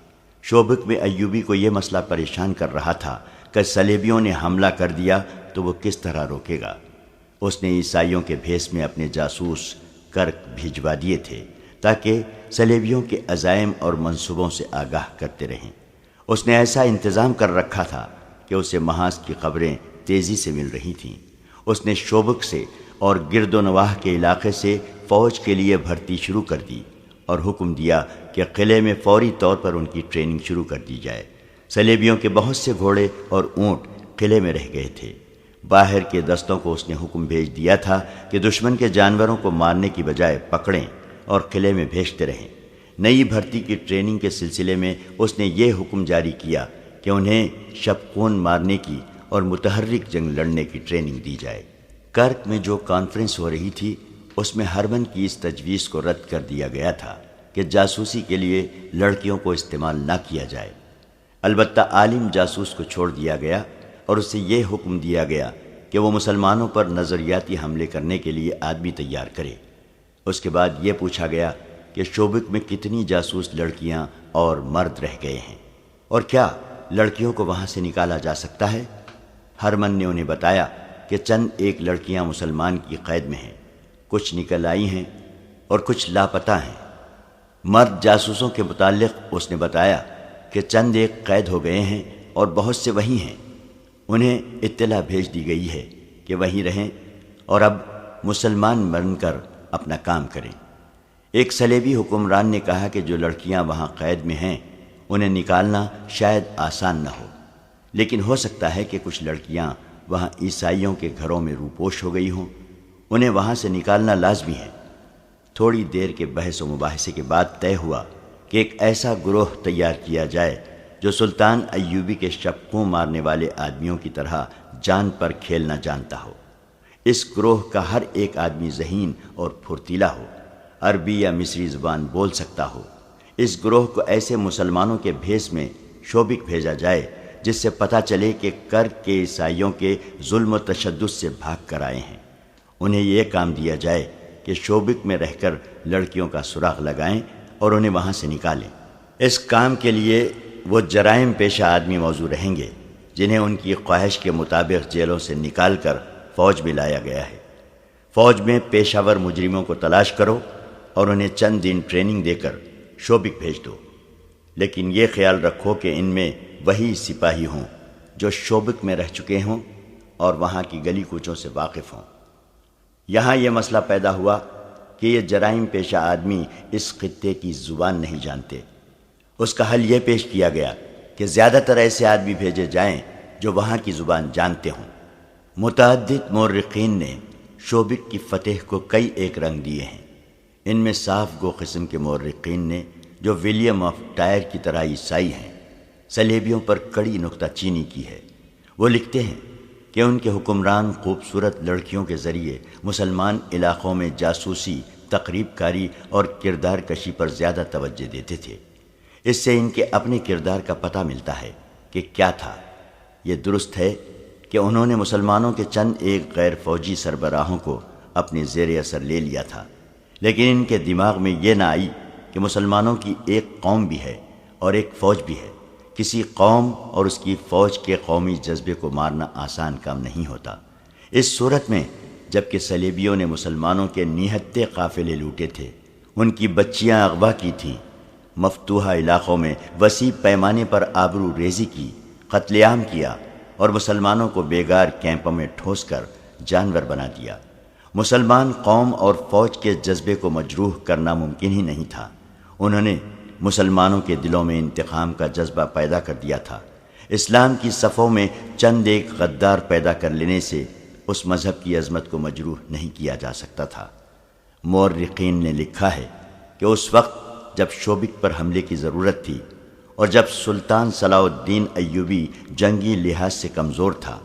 شوبک میں ایوبی کو یہ مسئلہ پریشان کر رہا تھا کہ صلیبیوں نے حملہ کر دیا تو وہ کس طرح روکے گا۔ اس نے عیسائیوں کے بھیس میں اپنے جاسوس کرک بھیجوا دیے تھے تاکہ صلیبیوں کے عزائم اور منصوبوں سے آگاہ کرتے رہیں۔ اس نے ایسا انتظام کر رکھا تھا کہ اسے محاذ کی خبریں تیزی سے مل رہی تھیں۔ اس نے شوبک سے اور گرد و نواح کے علاقے سے فوج کے لیے بھرتی شروع کر دی اور حکم دیا کہ قلعے میں فوری طور پر ان کی ٹریننگ شروع کر دی جائے۔ صلیبیوں کے بہت سے گھوڑے اور اونٹ قلعے میں رہ گئے تھے۔ باہر کے دستوں کو اس نے حکم بھیج دیا تھا کہ دشمن کے جانوروں کو مارنے کی بجائے پکڑیں اور قلعے میں بھیجتے رہیں۔ نئی بھرتی کی ٹریننگ کے سلسلے میں اس نے یہ حکم جاری کیا کہ انہیں شبخون مارنے کی اور متحرک جنگ لڑنے کی ٹریننگ دی جائے۔ کرک میں جو کانفرنس ہو رہی تھی اس میں ہرمن کی اس تجویز کو رد کر دیا گیا تھا کہ جاسوسی کے لیے لڑکیوں کو استعمال نہ کیا جائے۔ البتہ عالم جاسوس کو چھوڑ دیا گیا اور اسے یہ حکم دیا گیا کہ وہ مسلمانوں پر نظریاتی حملے کرنے کے لیے آدمی تیار کرے۔ اس کے بعد یہ پوچھا گیا کہ شوبک میں کتنی جاسوس لڑکیاں اور مرد رہ گئے ہیں اور کیا لڑکیوں کو وہاں سے نکالا جا سکتا ہے؟ ہرمن نے انہیں بتایا کہ چند ایک لڑکیاں مسلمان کی قید میں ہیں، کچھ نکل آئی ہیں اور کچھ لاپتہ ہیں۔ مرد جاسوسوں کے متعلق اس نے بتایا کہ چند ایک قید ہو گئے ہیں اور بہت سے وہیں ہیں۔ انہیں اطلاع بھیج دی گئی ہے کہ وہیں رہیں اور اب مسلمان بن کر اپنا کام کریں۔ ایک صلیبی حکمران نے کہا کہ جو لڑکیاں وہاں قید میں ہیں انہیں نکالنا شاید آسان نہ ہو، لیکن ہو سکتا ہے کہ کچھ لڑکیاں وہاں عیسائیوں کے گھروں میں روپوش ہو گئی ہوں، انہیں وہاں سے نکالنا لازمی ہے۔ تھوڑی دیر کے بحث و مباحثے کے بعد طے ہوا کہ ایک ایسا گروہ تیار کیا جائے جو سلطان ایوبی کے شپکوں مارنے والے آدمیوں کی طرح جان پر کھیلنا جانتا ہو۔ اس گروہ کا ہر ایک آدمی ذہین اور پھرتیلا ہو، عربی یا مصری زبان بول سکتا ہو۔ اس گروہ کو ایسے مسلمانوں کے بھیس میں شوبک بھیجا جائے جس سے پتہ چلے کہ کرک کے عیسائیوں کے ظلم و تشدد سے بھاگ کر آئے ہیں۔ انہیں یہ کام دیا جائے کہ شوبک میں رہ کر لڑکیوں کا سراغ لگائیں اور انہیں وہاں سے نکالیں۔ اس کام کے لیے وہ جرائم پیشہ آدمی موزوں رہیں گے جنہیں ان کی خواہش کے مطابق جیلوں سے نکال کر فوج میں لایا گیا ہے۔ فوج میں پیشہ ور مجرموں کو تلاش کرو اور انہیں چند دن ٹریننگ دے کر شوبک بھیج دو، لیکن یہ خیال رکھو کہ ان میں وہی سپاہی ہوں جو شوبک میں رہ چکے ہوں اور وہاں کی گلی کوچوں سے واقف ہوں۔ یہاں یہ مسئلہ پیدا ہوا کہ یہ جرائم پیشہ آدمی اس خطے کی زبان نہیں جانتے۔ اس کا حل یہ پیش کیا گیا کہ زیادہ تر ایسے آدمی بھیجے جائیں جو وہاں کی زبان جانتے ہوں۔ متعدد مورخین نے شوبک کی فتح کو کئی ایک رنگ دیے ہیں۔ ان میں صاف گو قسم کے مورخین نے جو ولیم آف ٹائر کی طرح عیسائی ہیں، صلیبیوں پر کڑی نکتہ چینی کی ہے۔ وہ لکھتے ہیں کہ ان کے حکمران خوبصورت لڑکیوں کے ذریعے مسلمان علاقوں میں جاسوسی، تقریب کاری اور کردار کشی پر زیادہ توجہ دیتے تھے۔ اس سے ان کے اپنے کردار کا پتہ ملتا ہے کہ کیا تھا۔ یہ درست ہے کہ انہوں نے مسلمانوں کے چند ایک غیر فوجی سربراہوں کو اپنے زیر اثر لے لیا تھا، لیکن ان کے دماغ میں یہ نہ آئی کہ مسلمانوں کی ایک قوم بھی ہے اور ایک فوج بھی ہے۔ کسی قوم اور اس کی فوج کے قومی جذبے کو مارنا آسان کام نہیں ہوتا۔ اس صورت میں جبکہ صلیبیوں نے مسلمانوں کے نہتے قافلے لوٹے تھے، ان کی بچیاں اغوا کی تھیں، مفتوحہ علاقوں میں وسیع پیمانے پر آبرو ریزی کی، قتل عام کیا اور مسلمانوں کو بیگار کیمپوں میں ٹھوس کر جانور بنا دیا، مسلمان قوم اور فوج کے جذبے کو مجروح کرنا ممکن ہی نہیں تھا۔ انہوں نے مسلمانوں کے دلوں میں انتقام کا جذبہ پیدا کر دیا تھا۔ اسلام کی صفوں میں چند ایک غدار پیدا کر لینے سے اس مذہب کی عظمت کو مجروح نہیں کیا جا سکتا تھا۔ مورخین نے لکھا ہے کہ اس وقت جب شوبک پر حملے کی ضرورت تھی اور جب سلطان صلاح الدین ایوبی جنگی لحاظ سے کمزور تھا،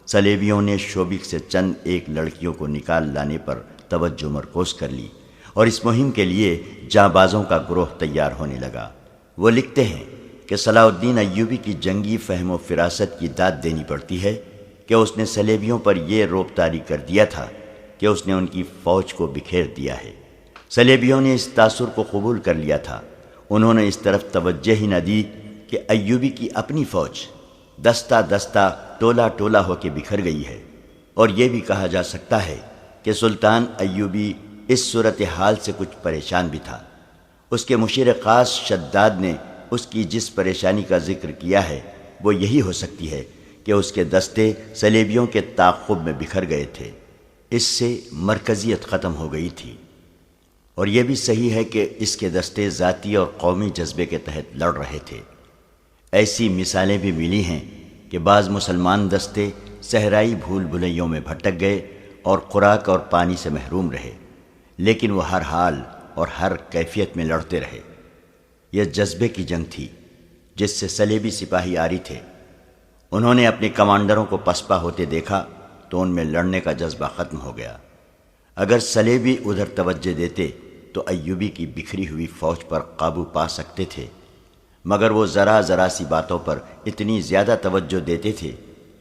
صلیبیوں نے شوبک سے چند ایک لڑکیوں کو نکال لانے پر توجہ مرکوز کر لی اور اس مہم کے لیے جانبازوں کا گروہ تیار ہونے لگا۔ وہ لکھتے ہیں کہ صلاح الدین ایوبی کی جنگی فہم و فراست کی داد دینی پڑتی ہے کہ اس نے صلیبیوں پر یہ رعب طاری کر دیا تھا کہ اس نے ان کی فوج کو بکھیر دیا ہے۔ صلیبیوں نے اس تاثر کو قبول کر لیا تھا۔ انہوں نے اس طرف توجہ ہی نہ دی کہ ایوبی کی اپنی فوج دستہ دستہ ٹولہ ٹولہ ہو کے بکھر گئی ہے، اور یہ بھی کہا جا سکتا ہے کہ سلطان ایوبی اس صورتحال سے کچھ پریشان بھی تھا۔ اس کے مشیر خاص شداد نے اس کی جس پریشانی کا ذکر کیا ہے وہ یہی ہو سکتی ہے کہ اس کے دستے صلیبیوں کے تعاقب میں بکھر گئے تھے۔ اس سے مرکزیت ختم ہو گئی تھی، اور یہ بھی صحیح ہے کہ اس کے دستے ذاتی اور قومی جذبے کے تحت لڑ رہے تھے۔ ایسی مثالیں بھی ملی ہیں کہ بعض مسلمان دستے صحرائی بھول بھلیوں میں بھٹک گئے اور خوراک اور پانی سے محروم رہے، لیکن وہ ہر حال اور ہر کیفیت میں لڑتے رہے۔ یہ جذبے کی جنگ تھی جس سے صلیبی سپاہی آری تھے۔ انہوں نے اپنے کمانڈروں کو پسپا ہوتے دیکھا تو ان میں لڑنے کا جذبہ ختم ہو گیا۔ اگر صلیبی ادھر توجہ دیتے تو ایوبی کی بکھری ہوئی فوج پر قابو پا سکتے تھے، مگر وہ ذرا ذرا سی باتوں پر اتنی زیادہ توجہ دیتے تھے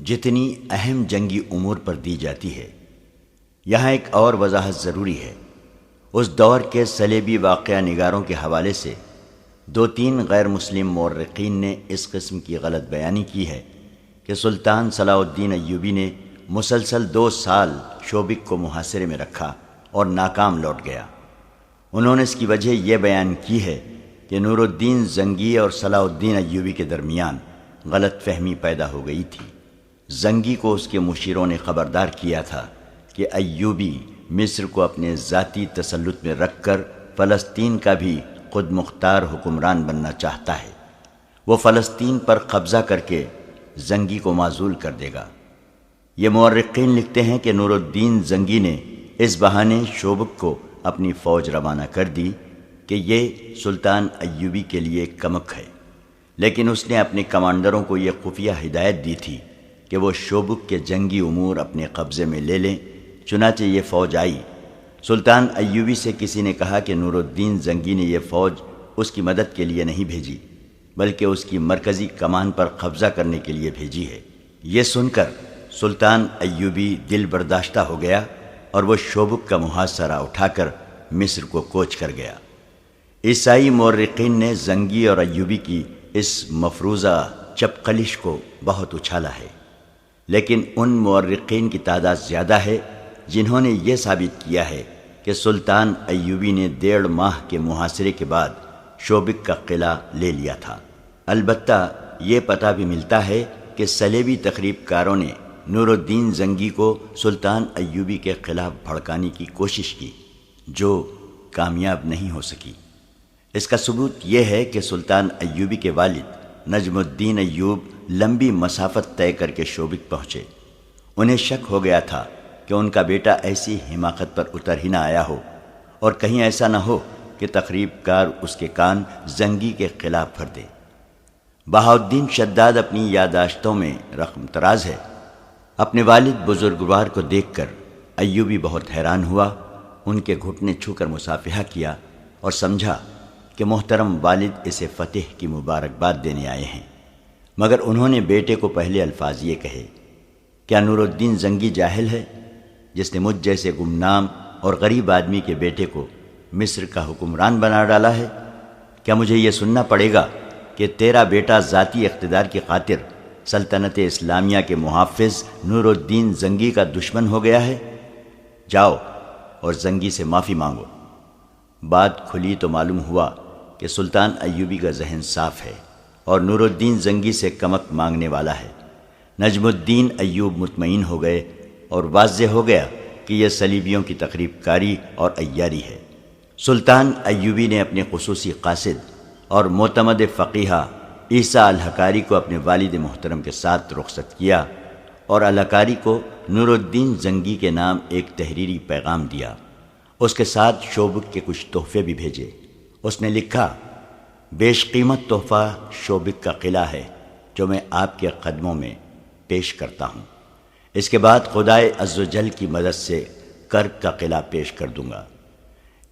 جتنی اہم جنگی امور پر دی جاتی ہے۔ یہاں ایک اور وضاحت ضروری ہے۔ اس دور کے صلیبی واقعہ نگاروں کے حوالے سے 2-3 غیر مسلم مورخین نے اس قسم کی غلط بیانی کی ہے کہ سلطان صلاح الدین ایوبی نے مسلسل 2 سال شوبک کو محاصرے میں رکھا اور ناکام لوٹ گیا۔ انہوں نے اس کی وجہ یہ بیان کی ہے کہ نور الدین زنگی اور صلاح الدین ایوبی کے درمیان غلط فہمی پیدا ہو گئی تھی۔ زنگی کو اس کے مشیروں نے خبردار کیا تھا کہ ایوبی مصر کو اپنے ذاتی تسلط میں رکھ کر فلسطین کا بھی خود مختار حکمران بننا چاہتا ہے۔ وہ فلسطین پر قبضہ کر کے زنگی کو معزول کر دے گا۔ یہ مورخین لکھتے ہیں کہ نور الدین زنگی نے اس بہانے شوبک کو اپنی فوج روانہ کر دی کہ یہ سلطان ایوبی کے لیے کمک ہے، لیکن اس نے اپنے کمانڈروں کو یہ خفیہ ہدایت دی تھی کہ وہ شوبک کے جنگی امور اپنے قبضے میں لے لیں۔ چنانچہ یہ فوج آئی۔ سلطان ایوبی سے کسی نے کہا کہ نور الدین زنگی نے یہ فوج اس کی مدد کے لیے نہیں بھیجی، بلکہ اس کی مرکزی کمان پر قبضہ کرنے کے لیے بھیجی ہے۔ یہ سن کر سلطان ایوبی دل برداشتہ ہو گیا اور وہ شوبک کا محاصرہ اٹھا کر مصر کو کوچ کر گیا۔ عیسائی مورخین نے زنگی اور ایوبی کی اس مفروضہ چپقلش کو بہت اچھالا ہے، لیکن ان مورخین کی تعداد زیادہ ہے جنہوں نے یہ ثابت کیا ہے کہ سلطان ایوبی نے 1.5 ماہ کے محاصرے کے بعد شوبک کا قلعہ لے لیا تھا۔ البتہ یہ پتہ بھی ملتا ہے کہ صلیبی تخریب کاروں نے نور الدین زنگی کو سلطان ایوبی کے خلاف بھڑکانے کی کوشش کی، جو کامیاب نہیں ہو سکی۔ اس کا ثبوت یہ ہے کہ سلطان ایوبی کے والد نجم الدین ایوب لمبی مسافت طے کر کے شوبک پہنچے۔ انہیں شک ہو گیا تھا کہ ان کا بیٹا ایسی حماقت پر اتر ہی نہ آیا ہو، اور کہیں ایسا نہ ہو کہ تخریب کار اس کے کان زنگی کے خلاف بھر دے۔ بہاؤالدین شداد اپنی یادداشتوں میں رقم تراز ہے۔ اپنے والد بزرگوار کو دیکھ کر ایوبی بہت حیران ہوا، ان کے گھٹنے چھو کر مصافحہ کیا اور سمجھا کہ محترم والد اسے فتح کی مبارکباد دینے آئے ہیں، مگر انہوں نے بیٹے کو پہلے الفاظ یہ کہے: کیا نور الدین زنگی جاہل ہے جس نے مجھ جیسے گمنام اور غریب آدمی کے بیٹے کو مصر کا حکمران بنا ڈالا ہے؟ کیا مجھے یہ سننا پڑے گا کہ تیرا بیٹا ذاتی اقتدار کی خاطر سلطنت اسلامیہ کے محافظ نور الدین زنگی کا دشمن ہو گیا ہے؟ جاؤ اور زنگی سے معافی مانگو۔ بات کھلی تو معلوم ہوا کہ سلطان ایوبی کا ذہن صاف ہے اور نور الدین زنگی سے کمک مانگنے والا ہے۔ نجم الدین ایوب مطمئن ہو گئے اور واضح ہو گیا کہ یہ صلیبیوں کی تخریب کاری اور عیاری ہے۔ سلطان ایوبی نے اپنے خصوصی قاصد اور معتمد فقیہ عیسیٰ الحکاری کو اپنے والد محترم کے ساتھ رخصت کیا اور الحکاری کو نور الدین زنگی کے نام ایک تحریری پیغام دیا۔ اس کے ساتھ شوبک کے کچھ تحفے بھی بھیجے۔ اس نے لکھا: بیش قیمت تحفہ شوبک کا قلعہ ہے جو میں آپ کے قدموں میں پیش کرتا ہوں۔ اس کے بعد خدائے عزوجل کی مدد سے کرک کا قلعہ پیش کر دوں گا۔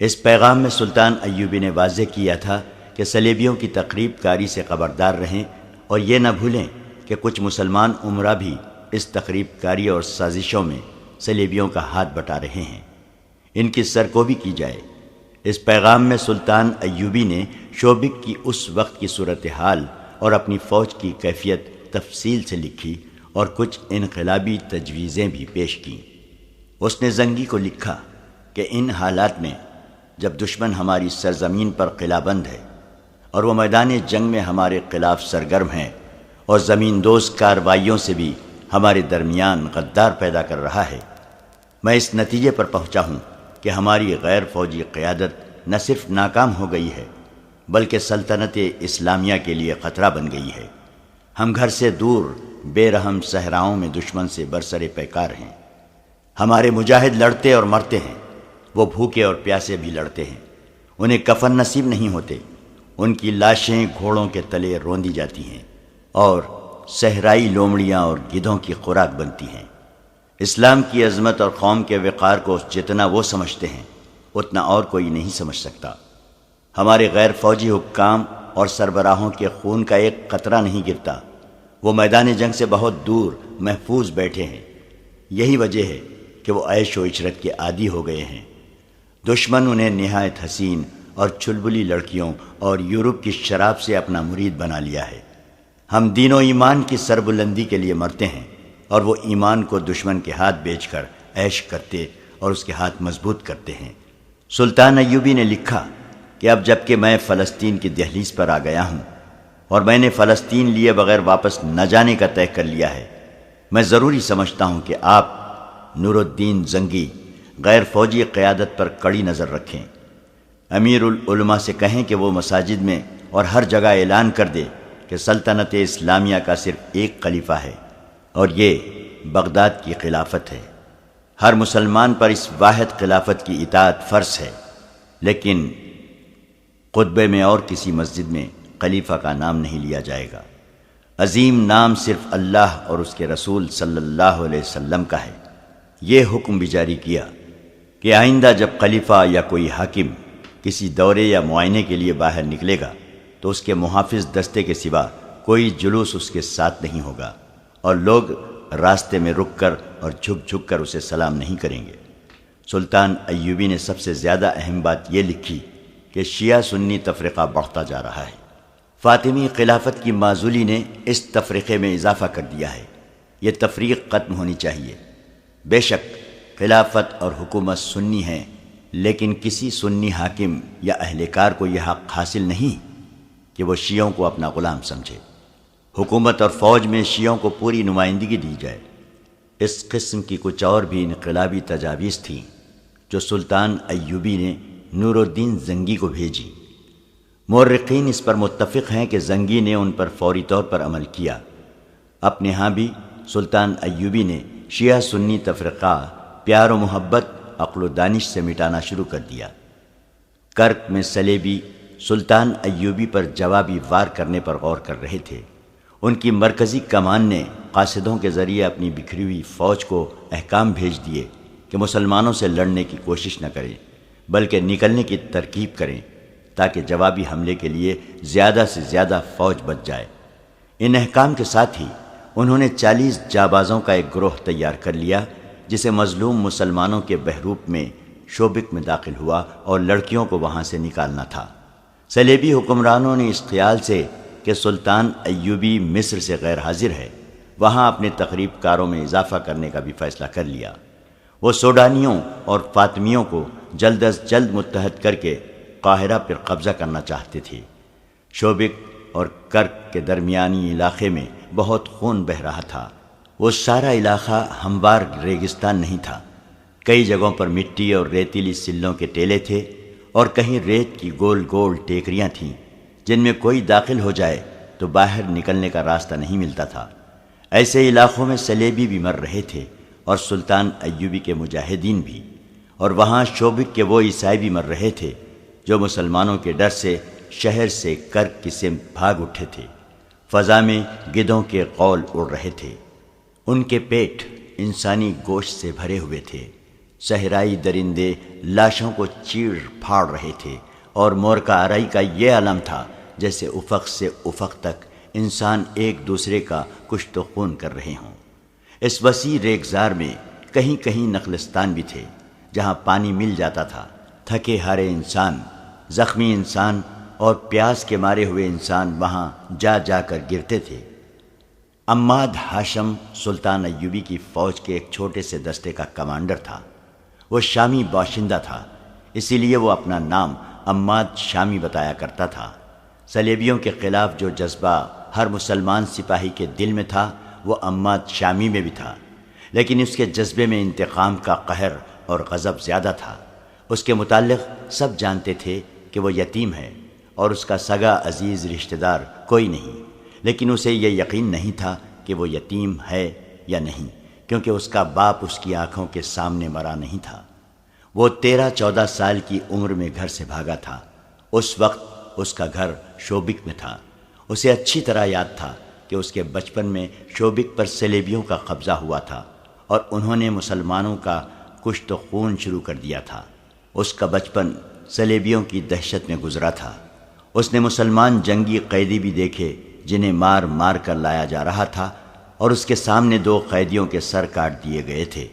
اس پیغام میں سلطان ایوبی نے واضح کیا تھا کہ صلیبیوں کی تخریب کاری سے خبردار رہیں اور یہ نہ بھولیں کہ کچھ مسلمان امرا بھی اس تخریب کاری اور سازشوں میں صلیبیوں کا ہاتھ بٹا رہے ہیں، ان کی سرکوبی کی جائے۔ اس پیغام میں سلطان ایوبی نے شوبک کی اس وقت کی صورتحال اور اپنی فوج کی کیفیت تفصیل سے لکھی اور کچھ انقلابی تجویزیں بھی پیش کیں۔ اس نے زنگی کو لکھا کہ ان حالات میں جب دشمن ہماری سرزمین پر قلعہ بند ہے اور وہ میدان جنگ میں ہمارے خلاف سرگرم ہیں اور زمین دوز کارروائیوں سے بھی ہمارے درمیان غدار پیدا کر رہا ہے، میں اس نتیجے پر پہنچا ہوں کہ ہماری غیر فوجی قیادت نہ صرف ناکام ہو گئی ہے بلکہ سلطنت اسلامیہ کے لیے خطرہ بن گئی ہے۔ ہم گھر سے دور بے رحم صحراؤں میں دشمن سے برسر پیکار ہیں۔ ہمارے مجاہد لڑتے اور مرتے ہیں، وہ بھوکے اور پیاسے بھی لڑتے ہیں، انہیں کفن نصیب نہیں ہوتے، ان کی لاشیں گھوڑوں کے تلے روندی جاتی ہیں اور صحرائی لومڑیاں اور گدھوں کی خوراک بنتی ہیں۔ اسلام کی عظمت اور قوم کے وقار کو جتنا وہ سمجھتے ہیں اتنا اور کوئی نہیں سمجھ سکتا۔ ہمارے غیر فوجی حکام اور سربراہوں کے خون کا ایک قطرہ نہیں گرتا، وہ میدان جنگ سے بہت دور محفوظ بیٹھے ہیں۔ یہی وجہ ہے کہ وہ عیش و عشرت کے عادی ہو گئے ہیں۔ دشمن انہیں نہایت حسین اور چلبلی لڑکیوں اور یورپ کی شراب سے اپنا مرید بنا لیا ہے۔ ہم دین و ایمان کی سربلندی کے لیے مرتے ہیں اور وہ ایمان کو دشمن کے ہاتھ بیچ کر عیش کرتے اور اس کے ہاتھ مضبوط کرتے ہیں۔ سلطان ایوبی نے لکھا کہ اب جب کہ میں فلسطین کی دہلیز پر آ گیا ہوں اور میں نے فلسطین لیے بغیر واپس نہ جانے کا طے کر لیا ہے، میں ضروری سمجھتا ہوں کہ آپ نور الدین زنگی غیر فوجی قیادت پر کڑی نظر رکھیں۔ امیر العلماء سے کہیں کہ وہ مساجد میں اور ہر جگہ اعلان کر دے کہ سلطنت اسلامیہ کا صرف ایک خلیفہ ہے اور یہ بغداد کی خلافت ہے۔ ہر مسلمان پر اس واحد خلافت کی اطاعت فرض ہے۔ لیکن خطبے میں اور کسی مسجد میں خلیفہ کا نام نہیں لیا جائے گا۔ عظیم نام صرف اللہ اور اس کے رسول صلی اللہ علیہ وسلم کا ہے۔ یہ حکم بھی جاری کیا کہ آئندہ جب خلیفہ یا کوئی حاکم کسی دورے یا معائنے کے لیے باہر نکلے گا تو اس کے محافظ دستے کے سوا کوئی جلوس اس کے ساتھ نہیں ہوگا، اور لوگ راستے میں رک کر اور جھک جھک کر اسے سلام نہیں کریں گے۔ سلطان ایوبی نے سب سے زیادہ اہم بات یہ لکھی کہ شیعہ سنی تفرقہ بڑھتا جا رہا ہے۔ فاطمی خلافت کی معزولی نے اس تفرقے میں اضافہ کر دیا ہے۔ یہ تفریق ختم ہونی چاہیے۔ بے شک خلافت اور حکومت سنی ہیں، لیکن کسی سنی حاکم یا اہلکار کو یہ حق حاصل نہیں کہ وہ شیعوں کو اپنا غلام سمجھے۔ حکومت اور فوج میں شیعوں کو پوری نمائندگی دی جائے۔ اس قسم کی کچھ اور بھی انقلابی تجاویز تھیں جو سلطان ایوبی نے نور الدین زنگی کو بھیجی۔ مورخین اس پر متفق ہیں کہ زنگی نے ان پر فوری طور پر عمل کیا۔ اپنے ہاں بھی سلطان ایوبی نے شیعہ سنی تفرقہ پیار و محبت، عقل و دانش سے مٹانا شروع کر دیا۔ کرک میں سلیبی سلطان ایوبی پر جوابی وار کرنے پر غور کر رہے تھے۔ ان کی مرکزی کمان نے قاصدوں کے ذریعے اپنی بکھری ہوئی فوج کو احکام بھیج دیے کہ مسلمانوں سے لڑنے کی کوشش نہ کریں بلکہ نکلنے کی ترکیب کریں تاکہ جوابی حملے کے لیے زیادہ سے زیادہ فوج بچ جائے۔ ان احکام کے ساتھ ہی انہوں نے 40 جابازوں کا ایک گروہ تیار کر لیا جسے مظلوم مسلمانوں کے بحروپ میں شوبک میں داخل ہوا اور لڑکیوں کو وہاں سے نکالنا تھا۔ صلیبی حکمرانوں نے اس خیال سے کہ سلطان ایوبی مصر سے غیر حاضر ہے، وہاں اپنے تقریب کاروں میں اضافہ کرنے کا بھی فیصلہ کر لیا۔ وہ سوڈانیوں اور فاطمیوں کو جلد از جلد متحد کر کے قاہرہ پر قبضہ کرنا چاہتے تھے۔ شوبک اور کرک کے درمیانی علاقے میں بہت خون بہہ رہا تھا۔ وہ سارا علاقہ ہموار ریگستان نہیں تھا۔ کئی جگہوں پر مٹی اور ریتیلی سلوں کے ٹیلے تھے اور کہیں ریت کی گول گول ٹیکریاں تھیں جن میں کوئی داخل ہو جائے تو باہر نکلنے کا راستہ نہیں ملتا تھا۔ ایسے علاقوں میں صلیبی بھی مر رہے تھے اور سلطان ایوبی کے مجاہدین بھی، اور وہاں شوبک کے وہ عیسائی بھی مر رہے تھے جو مسلمانوں کے ڈر سے شہر سے کرک کی سمت بھاگ اٹھے تھے۔ فضا میں گدھوں کے قول اڑ رہے تھے، ان کے پیٹ انسانی گوشت سے بھرے ہوئے تھے۔ صحرائی درندے لاشوں کو چیڑ پھاڑ رہے تھے اور مورکہ آرائی کا یہ عالم تھا جیسے افق سے افق تک انسان ایک دوسرے کا کشت و خون کر رہے ہوں۔ اس وسیع ریگزار میں کہیں کہیں نخلستان بھی تھے جہاں پانی مل جاتا تھا۔ تھکے ہارے انسان، زخمی انسان اور پیاس کے مارے ہوئے انسان وہاں جا جا کر گرتے تھے۔ عماد ہاشم سلطان ایوبی کی فوج کے ایک چھوٹے سے دستے کا کمانڈر تھا۔ وہ شامی باشندہ تھا، اسی لیے وہ اپنا نام عماد شامی بتایا کرتا تھا۔ صلیبیوں کے خلاف جو جذبہ ہر مسلمان سپاہی کے دل میں تھا وہ عماد شامی میں بھی تھا، لیکن اس کے جذبے میں انتقام کا قہر اور غضب زیادہ تھا۔ اس کے متعلق سب جانتے تھے کہ وہ یتیم ہے اور اس کا سگا عزیز رشتہ دار کوئی نہیں، لیکن اسے یہ یقین نہیں تھا کہ وہ یتیم ہے یا نہیں، کیونکہ اس کا باپ اس کی آنکھوں کے سامنے مرا نہیں تھا۔ وہ 13-14 سال کی عمر میں گھر سے بھاگا تھا۔ اس وقت اس کا گھر شوبک میں تھا۔ اسے اچھی طرح یاد تھا کہ اس کے بچپن میں شوبک پر صلیبیوں کا قبضہ ہوا تھا اور انہوں نے مسلمانوں کا کشت و خون شروع کر دیا تھا۔ اس کا بچپن صلیبیوں کی دہشت میں گزرا تھا۔ اس نے مسلمان جنگی قیدی بھی دیکھے جنہیں مار مار کر لایا جا رہا تھا، اور اس کے سامنے 2 قیدیوں کے سر کاٹ دیے گئے تھے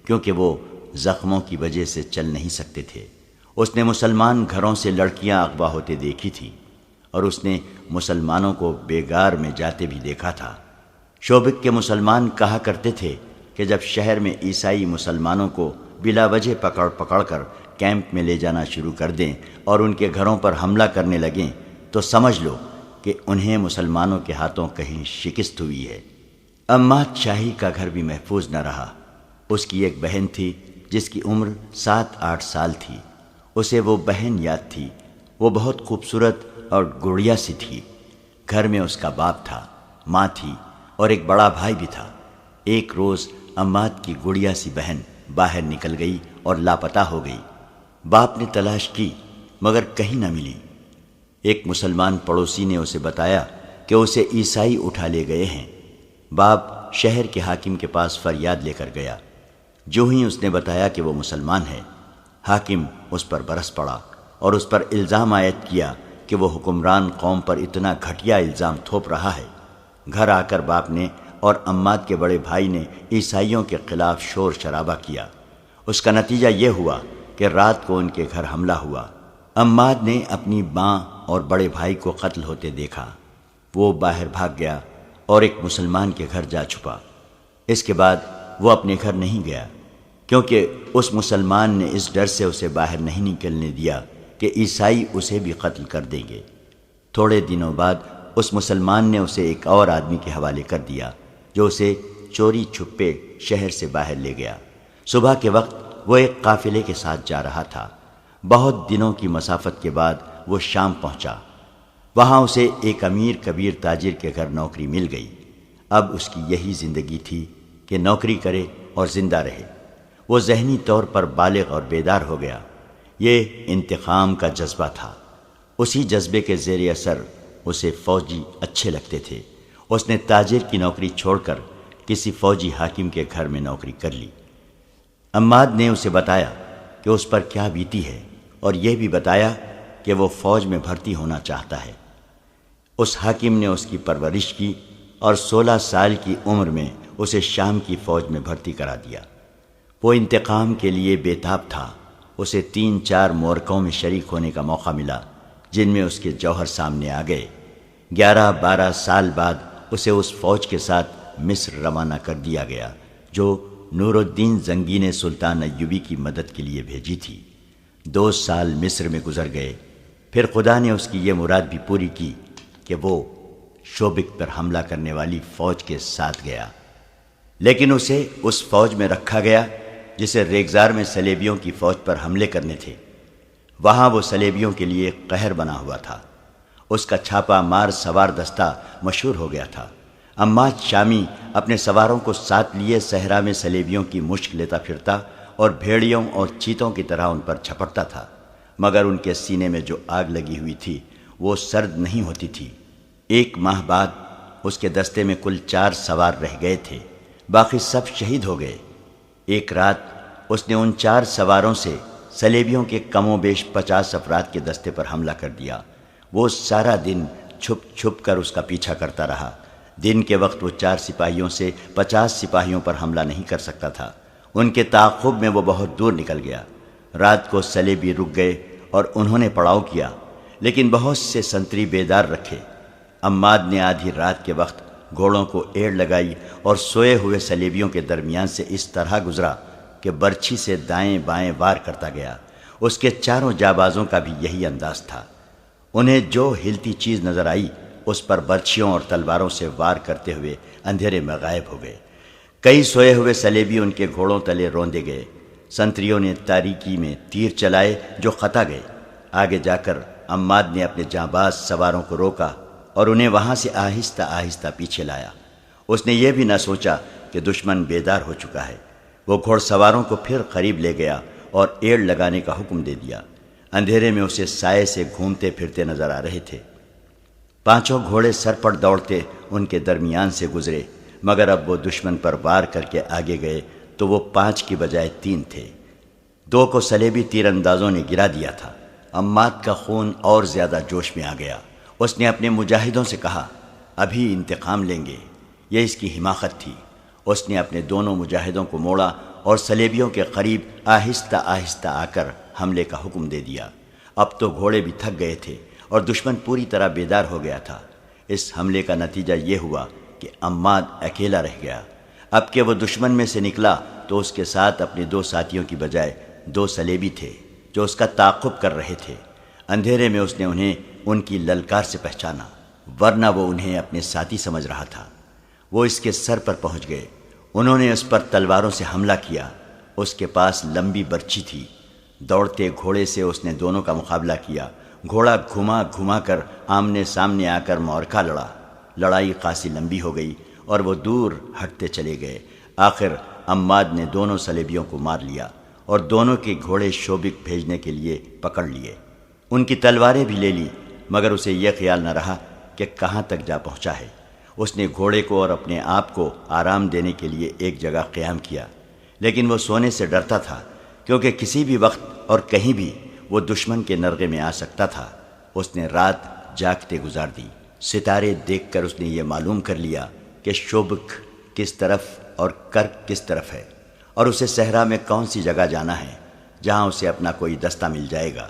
کیونکہ وہ زخموں کی وجہ سے چل نہیں سکتے تھے۔ اس نے مسلمان گھروں سے لڑکیاں اغوا ہوتے دیکھی تھی اور اس نے مسلمانوں کو بیگار میں جاتے بھی دیکھا تھا۔ شوبک کے مسلمان کہا کرتے تھے کہ جب شہر میں عیسائی مسلمانوں کو بلا وجہ پکڑ پکڑ کر کیمپ میں لے جانا شروع کر دیں اور ان کے گھروں پر حملہ کرنے لگیں تو سمجھ لو کہ انہیں مسلمانوں کے ہاتھوں کہیں شکست ہوئی ہے۔ عماد شاہی کا گھر بھی محفوظ نہ رہا۔ اس کی ایک بہن تھی جس کی عمر 7-8 سال تھی۔ اسے وہ بہن یاد تھی۔ وہ بہت خوبصورت اور گڑیا سی تھی۔ گھر میں اس کا باپ تھا، ماں تھی اور ایک بڑا بھائی بھی تھا۔ ایک روز عماد کی گڑیا سی بہن باہر نکل گئی اور لاپتہ ہو گئی۔ باپ نے تلاش کی مگر کہیں نہ ملی۔ ایک مسلمان پڑوسی نے اسے بتایا کہ اسے عیسائی اٹھا لے گئے ہیں۔ باپ شہر کے حاکم کے پاس فریاد لے کر گیا۔ جو ہی اس نے بتایا کہ وہ مسلمان ہے، حاکم اس پر برس پڑا اور اس پر الزام عائد کیا کہ وہ حکمران قوم پر اتنا گھٹیا الزام تھوپ رہا ہے۔ گھر آ کر باپ نے اور عماد کے بڑے بھائی نے عیسائیوں کے خلاف شور شرابہ کیا۔ اس کا نتیجہ یہ ہوا کہ رات کو ان کے گھر حملہ ہوا۔ عماد نے اپنی ماں اور بڑے بھائی کو قتل ہوتے دیکھا۔ وہ باہر بھاگ گیا اور ایک مسلمان کے گھر جا چھپا۔ اس کے بعد وہ اپنے گھر نہیں گیا، کیونکہ اس مسلمان نے اس ڈر سے اسے باہر نہیں نکلنے دیا کہ عیسائی اسے بھی قتل کر دیں گے۔ تھوڑے دنوں بعد اس مسلمان نے اسے ایک اور آدمی کے حوالے کر دیا، جو اسے چوری چھپے شہر سے باہر لے گیا۔ صبح کے وقت وہ ایک قافلے کے ساتھ جا رہا تھا۔ بہت دنوں کی مسافت کے بعد وہ شام پہنچا۔ وہاں اسے ایک امیر کبیر تاجر کے گھر نوکری مل گئی۔ اب اس کی یہی زندگی تھی کہ نوکری کرے اور زندہ رہے۔ وہ ذہنی طور پر بالغ اور بیدار ہو گیا۔ یہ انتقام کا جذبہ تھا۔ اسی جذبے کے زیر اثر اسے فوجی اچھے لگتے تھے۔ اس نے تاجر کی نوکری چھوڑ کر کسی فوجی حاکم کے گھر میں نوکری کر لی۔ عماد نے اسے بتایا کہ اس پر کیا بیتی ہے اور یہ بھی بتایا کہ وہ فوج میں بھرتی ہونا چاہتا ہے۔ اس حاکم نے اس کی پرورش کی اور 16 سال کی عمر میں اسے شام کی فوج میں بھرتی کرا دیا۔ وہ انتقام کے لیے بے تاب تھا۔ اسے 3-4 معرکوں میں شریک ہونے کا موقع ملا، جن میں اس کے جوہر سامنے آ گئے۔ 11-12 سال بعد اسے اس فوج کے ساتھ مصر روانہ کر دیا گیا جو نور الدین زنگی نے سلطان ایوبی کی مدد کے لیے بھیجی تھی۔ 2 سال مصر میں گزر گئے۔ پھر خدا نے اس کی یہ مراد بھی پوری کی کہ وہ شوبک پر حملہ کرنے والی فوج کے ساتھ گیا، لیکن اسے اس فوج میں رکھا گیا جسے ریگزار میں صلیبیوں کی فوج پر حملے کرنے تھے۔ وہاں وہ صلیبیوں کے لیے قہر بنا ہوا تھا۔ اس کا چھاپا مار سوار دستہ مشہور ہو گیا تھا۔ عماد شامی اپنے سواروں کو ساتھ لیے صحرا میں صلیبیوں کی مشک لیتا پھرتا اور بھیڑیوں اور چیتوں کی طرح ان پر جھپٹتا تھا، مگر ان کے سینے میں جو آگ لگی ہوئی تھی وہ سرد نہیں ہوتی تھی۔ 1 ماہ بعد اس کے دستے میں کل 4 سوار رہ گئے تھے، باقی سب شہید ہو گئے۔ ایک رات اس نے ان 4 سواروں سے صلیبیوں کے کم و بیش 50 افراد کے دستے پر حملہ کر دیا۔ وہ سارا دن چھپ چھپ کر اس کا پیچھا کرتا رہا۔ دن کے وقت وہ 4 سپاہیوں سے 50 سپاہیوں پر حملہ نہیں کر سکتا تھا۔ ان کے تعاقب میں وہ بہت دور نکل گیا۔ رات کو صلیبی رک گئے اور انہوں نے پڑاؤ کیا، لیکن بہت سے سنتری بیدار رکھے۔ عماد نے آدھی رات کے وقت گھوڑوں کو ایڑ لگائی اور سوئے ہوئے صلیبیوں کے درمیان سے اس طرح گزرا کہ برچھی سے دائیں بائیں وار کرتا گیا۔ اس کے 4 جانبازوں کا بھی یہی انداز تھا۔ انہیں جو ہلتی چیز نظر آئی اس پر برچھیوں اور تلواروں سے وار کرتے ہوئے اندھیرے میں غائب ہو گئے۔ کئی سوئے ہوئے صلیبی ان کے گھوڑوں تلے روندے گئے۔ سنتریوں نے تاریکی میں تیر چلائے جو خطا گئے۔ آگے جا کر عماد نے اپنے جانباز سواروں کو روکا اور انہیں وہاں سے آہستہ آہستہ پیچھے لایا۔ اس نے یہ بھی نہ سوچا کہ دشمن بیدار ہو چکا ہے۔ وہ گھوڑ سواروں کو پھر قریب لے گیا اور ایڑ لگانے کا حکم دے دیا۔ اندھیرے میں اسے سائے سے گھومتے پھرتے نظر آ رہے تھے۔ 5 گھوڑے سر پر دوڑتے ان کے درمیان سے گزرے، مگر اب وہ دشمن پر وار کر کے آگے گئے تو وہ 5 کی بجائے 3 تھے۔ 2 کو صلیبی تیر اندازوں نے گرا دیا تھا۔ عماد کا خون اور زیادہ جوش میں آ گیا۔ اس نے اپنے مجاہدوں سے کہا، ابھی انتقام لیں گے۔ یہ اس کی حماقت تھی۔ اس نے اپنے دونوں مجاہدوں کو موڑا اور صلیبیوں کے قریب آہستہ آہستہ آ کر حملے کا حکم دے دیا۔ اب تو گھوڑے بھی تھک گئے تھے اور دشمن پوری طرح بیدار ہو گیا تھا۔ اس حملے کا نتیجہ یہ ہوا کہ عماد اکیلا رہ گیا۔ اب کہ وہ دشمن میں سے نکلا تو اس کے ساتھ اپنے 2 ساتھیوں کی بجائے 2 صلیبی تھے جو اس کا تعاقب کر رہے تھے۔ اندھیرے میں اس نے انہیں ان کی للکار سے پہچانا، ورنہ وہ انہیں اپنے ساتھی سمجھ رہا تھا۔ وہ اس کے سر پر پہنچ گئے۔ انہوں نے اس پر تلواروں سے حملہ کیا۔ اس کے پاس لمبی برچھی تھی۔ دوڑتے گھوڑے سے اس نے دونوں کا مقابلہ کیا۔ گھوڑا گھما گھما کر آمنے سامنے آ کر معرکہ لڑا۔ لڑائی خاصی لمبی ہو گئی اور وہ دور ہٹتے چلے گئے۔ آخر عماد نے دونوں صلیبیوں کو مار لیا اور دونوں کے گھوڑے شوبک بھیجنے کے لیے پکڑ لیے۔ ان کی تلواریں بھی لے لی، مگر اسے یہ خیال نہ رہا کہ کہاں تک جا پہنچا ہے۔ اس نے گھوڑے کو اور اپنے آپ کو آرام دینے کے لیے ایک جگہ قیام کیا، لیکن وہ سونے سے ڈرتا تھا، کیونکہ کسی بھی وقت اور کہیں بھی وہ دشمن کے نرغے میں آ سکتا تھا۔ اس نے رات جاگتے گزار دی۔ ستارے دیکھ کر اس نے یہ معلوم کر لیا کہ شوبک کس طرف اور کرک کس طرف ہے، اور اسے صحرا میں کون سی جگہ جانا ہے جہاں اسے اپنا کوئی دستہ مل جائے گا۔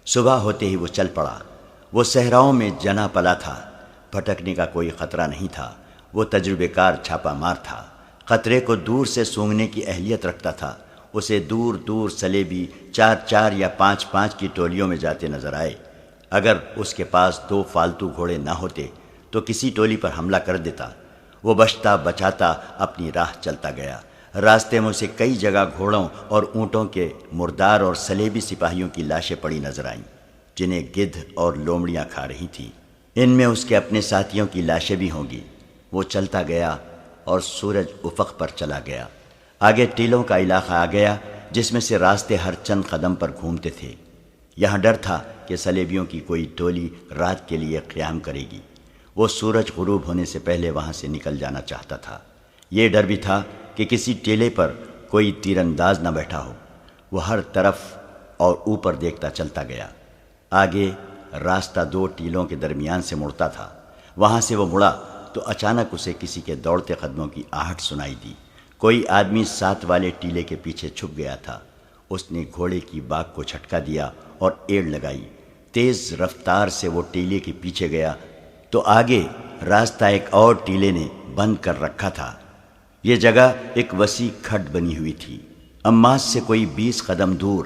صبح ہوتے ہی وہ چل پڑا۔ وہ صحراؤں میں جنا پلا تھا، بھٹکنے کا کوئی خطرہ نہیں تھا۔ وہ تجربے کار چھاپا مار تھا، خطرے کو دور سے سونگھنے کی اہلیت رکھتا تھا۔ اسے دور دور سلیبی 4 یا 5 کی ٹولیوں میں جاتے نظر آئے۔ اگر اس کے پاس 2 فالتو گھوڑے نہ ہوتے تو کسی ٹولی پر حملہ کر دیتا۔ وہ بچتا بچاتا اپنی راہ چلتا گیا۔ راستے میں اسے کئی جگہ گھوڑوں اور اونٹوں کے مردار اور سلیبی سپاہیوں کی لاشیں پڑی نظر آئیں، جنہیں گدھ اور لومڑیاں کھا رہی تھیں۔ ان میں اس کے اپنے ساتھیوں کی لاشیں بھی ہوں گی۔ وہ چلتا گیا اور سورج افق پر چلا گیا۔ آگے ٹیلوں کا علاقہ آ گیا، جس میں سے راستے ہر چند قدم پر گھومتے تھے۔ یہاں ڈر تھا کہ سلیبیوں کی کوئی ٹولی رات کے لیے قیام کرے گی۔ وہ سورج غروب ہونے سے پہلے وہاں سے نکل جانا چاہتا تھا۔ یہ ڈر بھی تھا کہ کسی ٹیلے پر کوئی تیر انداز نہ بیٹھا ہو۔ وہ ہر طرف اور اوپر دیکھتا چلتا گیا۔ آگے راستہ 2 ٹیلوں کے درمیان سے مڑتا تھا۔ وہاں سے وہ مڑا تو اچانک اسے کسی کے دوڑتے قدموں کی آہٹ سنائی دی۔ کوئی آدمی 7 والے ٹیلے کے پیچھے چھپ گیا تھا۔ اس نے گھوڑے کی باگ کو جھٹکا دیا اور ایڑ لگائی۔ تیز رفتار سے وہ ٹیلے کے پیچھے گیا تو آگے راستہ ایک اور ٹیلے نے بند کر رکھا تھا۔ یہ جگہ ایک وسیع کھڈ بنی ہوئی تھی۔ اماس سے کوئی 20 قدم دور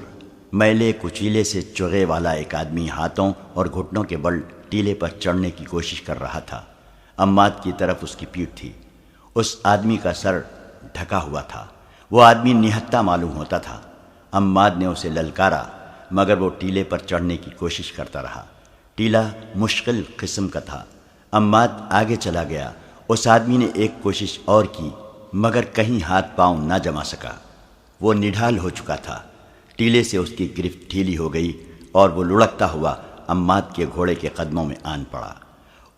میلے کچیلے سے چوغے والا ایک آدمی ہاتھوں اور گھٹنوں کے بل ٹیلے پر چڑھنے کی کوشش کر رہا تھا۔ اماد کی طرف اس کی پیٹھ تھی۔ اس آدمی کا سر ڈھکا ہوا تھا۔ وہ آدمی نہتہ معلوم ہوتا تھا۔ اماد نے اسے للکارا، مگر وہ ٹیلے پر چڑھنے کی کوشش کرتا رہا۔ ٹیلا مشکل قسم کا تھا۔ اماد آگے چلا گیا۔ اس آدمی نے ایک کوشش اور کی، مگر کہیں ہاتھ پاؤں نہ جما سکا۔ وہ نڈھال ہو چکا تھا۔ ٹیلے سے اس کی گرفت ڈھیلی ہو گئی اور وہ لڑکتا ہوا اماد کے گھوڑے کے قدموں میں آن پڑا۔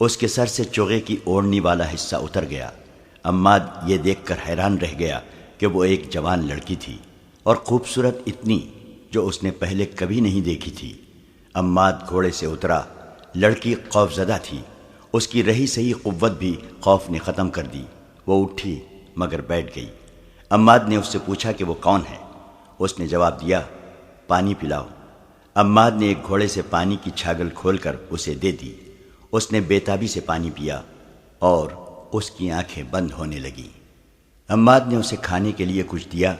اس کے سر سے چوغے کی اوڑھنی والا حصہ اتر گیا۔ اماد یہ دیکھ کر حیران رہ گیا کہ وہ ایک جوان لڑکی تھی، اور خوبصورت اتنی جو اس نے پہلے کبھی نہیں دیکھی تھی۔ اماد گھوڑے سے اترا۔ لڑکی خوفزدہ تھی۔ اس کی رہی سہی قوت بھی خوف نے ختم کر دی۔ وہ اٹھی مگر بیٹھ گئی۔ اماد نے اس سے پوچھا کہ وہ کون ہے۔ اس نے جواب دیا، پانی پلاؤ۔ اماد نے ایک گھوڑے سے پانی کی چھاگل کھول کر اسے دے دی۔ اس نے بےتابی سے پانی پیا اور اس کی آنکھیں بند ہونے لگیں۔ اماد نے اسے کھانے کے لیے کچھ دیا۔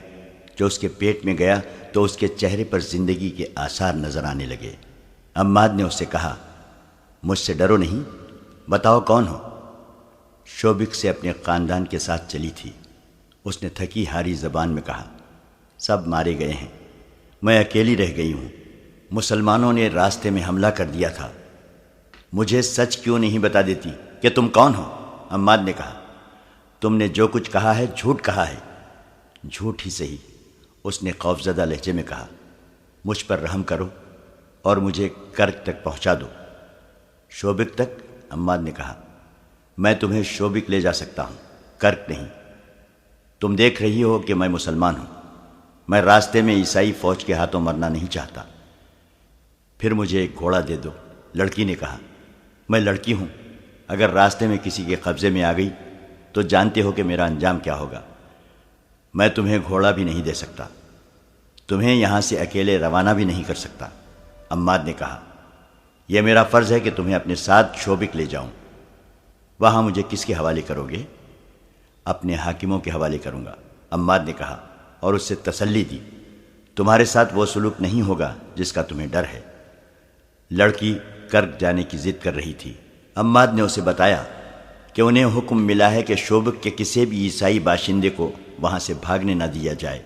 جو اس کے پیٹ میں گیا تو اس کے چہرے پر زندگی کے آثار نظر آنے لگے۔ اماد نے اس سے کہا، مجھ سے ڈرو نہیں، بتاؤ کون ہو؟ شوبک سے اپنے خاندان کے ساتھ چلی تھی۔ اس نے تھکی ہاری زبان میں کہا، سب مارے گئے ہیں، میں اکیلی رہ گئی ہوں۔ مسلمانوں نے راستے میں حملہ کر دیا تھا۔ مجھے سچ کیوں نہیں بتا دیتی کہ تم کون ہو؟ اماد نے کہا، تم نے جو کچھ کہا ہے جھوٹ کہا ہے۔ جھوٹ ہی صحیح، اس نے خوفزدہ لہجے میں کہا، مجھ پر رحم کرو اور مجھے کرک تک پہنچا دو۔ شوبک تک؟ اماد نے کہا، میں تمہیں شوبک لے جا سکتا ہوں، کرک نہیں۔ تم دیکھ رہی ہو کہ میں مسلمان ہوں۔ میں راستے میں عیسائی فوج کے ہاتھوں مرنا نہیں چاہتا۔ پھر مجھے ایک گھوڑا دے دو۔ لڑکی نے کہا، میں لڑکی ہوں، اگر راستے میں کسی کے قبضے میں آ گئی تو جانتے ہو کہ میرا انجام کیا ہوگا۔ میں تمہیں گھوڑا بھی نہیں دے سکتا، تمہیں یہاں سے اکیلے روانہ بھی نہیں کر سکتا۔ اماد نے کہا، یہ میرا فرض ہے کہ تمہیں اپنے ساتھ شوبک لے جاؤں۔ وہاں مجھے کس کے حوالے کرو گے؟ اپنے حاکموں کے حوالے کروں گا، اماد نے کہا، اور اس سے تسلی دی، تمہارے ساتھ وہ سلوک نہیں ہوگا جس کا تمہیں ڈر ہے۔ لڑکی کرک جانے کی ضد کر رہی تھی۔ اماد نے اسے بتایا کہ انہیں حکم ملا ہے کہ شوبک کے کسی بھی عیسائی باشندے کو وہاں سے بھاگنے نہ دیا جائے۔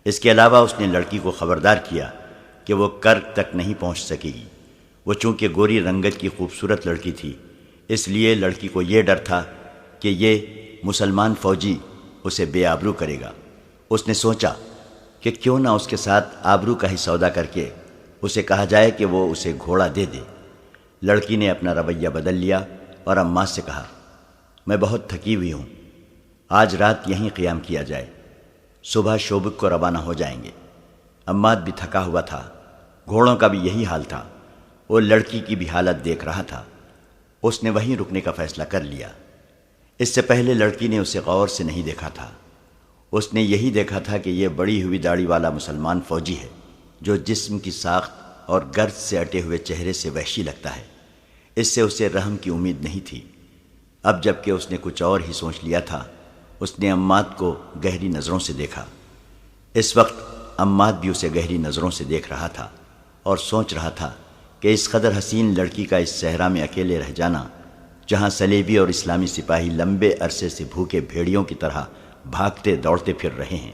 اس کے علاوہ اس نے لڑکی کو خبردار کیا کہ وہ کرک تک نہیں پہنچ سکے گی۔ وہ چونکہ گوری رنگت کی خوبصورت لڑکی تھی، اس لیے لڑکی کو یہ ڈر تھا کہ یہ مسلمان فوجی اسے بے آبرو کرے گا۔ اس نے سوچا کہ کیوں نہ اس کے ساتھ آبرو کا ہی سودا کر کے اسے کہا جائے کہ وہ اسے گھوڑا دے دے۔ لڑکی نے اپنا رویہ بدل لیا اور عماد سے کہا، میں بہت تھکی ہوئی ہوں، آج رات یہیں قیام کیا جائے، صبح شوبک کو روانہ ہو جائیں گے۔ عماد بھی تھکا ہوا تھا، گھوڑوں کا بھی یہی حال تھا، وہ لڑکی کی بھی حالت دیکھ رہا تھا۔ اس نے وہیں رکنے کا فیصلہ کر لیا۔ اس سے پہلے لڑکی نے اسے غور سے نہیں دیکھا تھا۔ اس نے یہی دیکھا تھا کہ یہ بڑی ہوئی داڑھی والا مسلمان فوجی ہے جو جسم کی ساخت اور گرد سے اٹے ہوئے چہرے سے وحشی لگتا ہے۔ اس سے اسے رحم کی امید نہیں تھی۔ اب جب کہ اس نے کچھ اور ہی سوچ لیا تھا، اس نے عماد کو گہری نظروں سے دیکھا۔ اس وقت عماد بھی اسے گہری نظروں سے دیکھ رہا تھا اور سوچ رہا تھا کہ اس قدر حسین لڑکی کا اس صحرا میں اکیلے رہ جانا، جہاں صلیبی اور اسلامی سپاہی لمبے عرصے سے بھوکے بھیڑیوں کی طرح بھاگتے دوڑتے پھر رہے ہیں،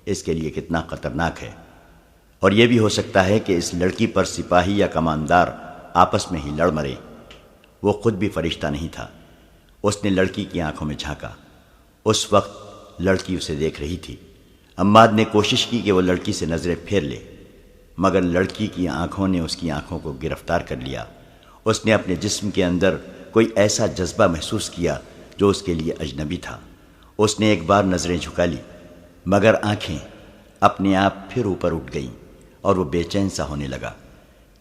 اس کے لیے کتنا خطرناک ہے۔ اور یہ بھی ہو سکتا ہے کہ اس لڑکی پر سپاہی یا کماندار آپس میں ہی لڑ مرے۔ وہ خود بھی فرشتہ نہیں تھا۔ اس نے لڑکی کی آنکھوں میں جھانکا۔ اس وقت لڑکی اسے دیکھ رہی تھی۔ عماد نے کوشش کی کہ وہ لڑکی سے نظریں پھیر لے، مگر لڑکی کی آنکھوں نے اس کی آنکھوں کو گرفتار کر لیا۔ اس نے اپنے جسم کے اندر کوئی ایسا جذبہ محسوس کیا جو اس کے لیے اجنبی تھا۔ اس نے ایک بار نظریں جھکا لی، مگر آنکھیں اپنے آپ پھر اوپر اٹھ گئیں اور وہ بے چین سا ہونے لگا۔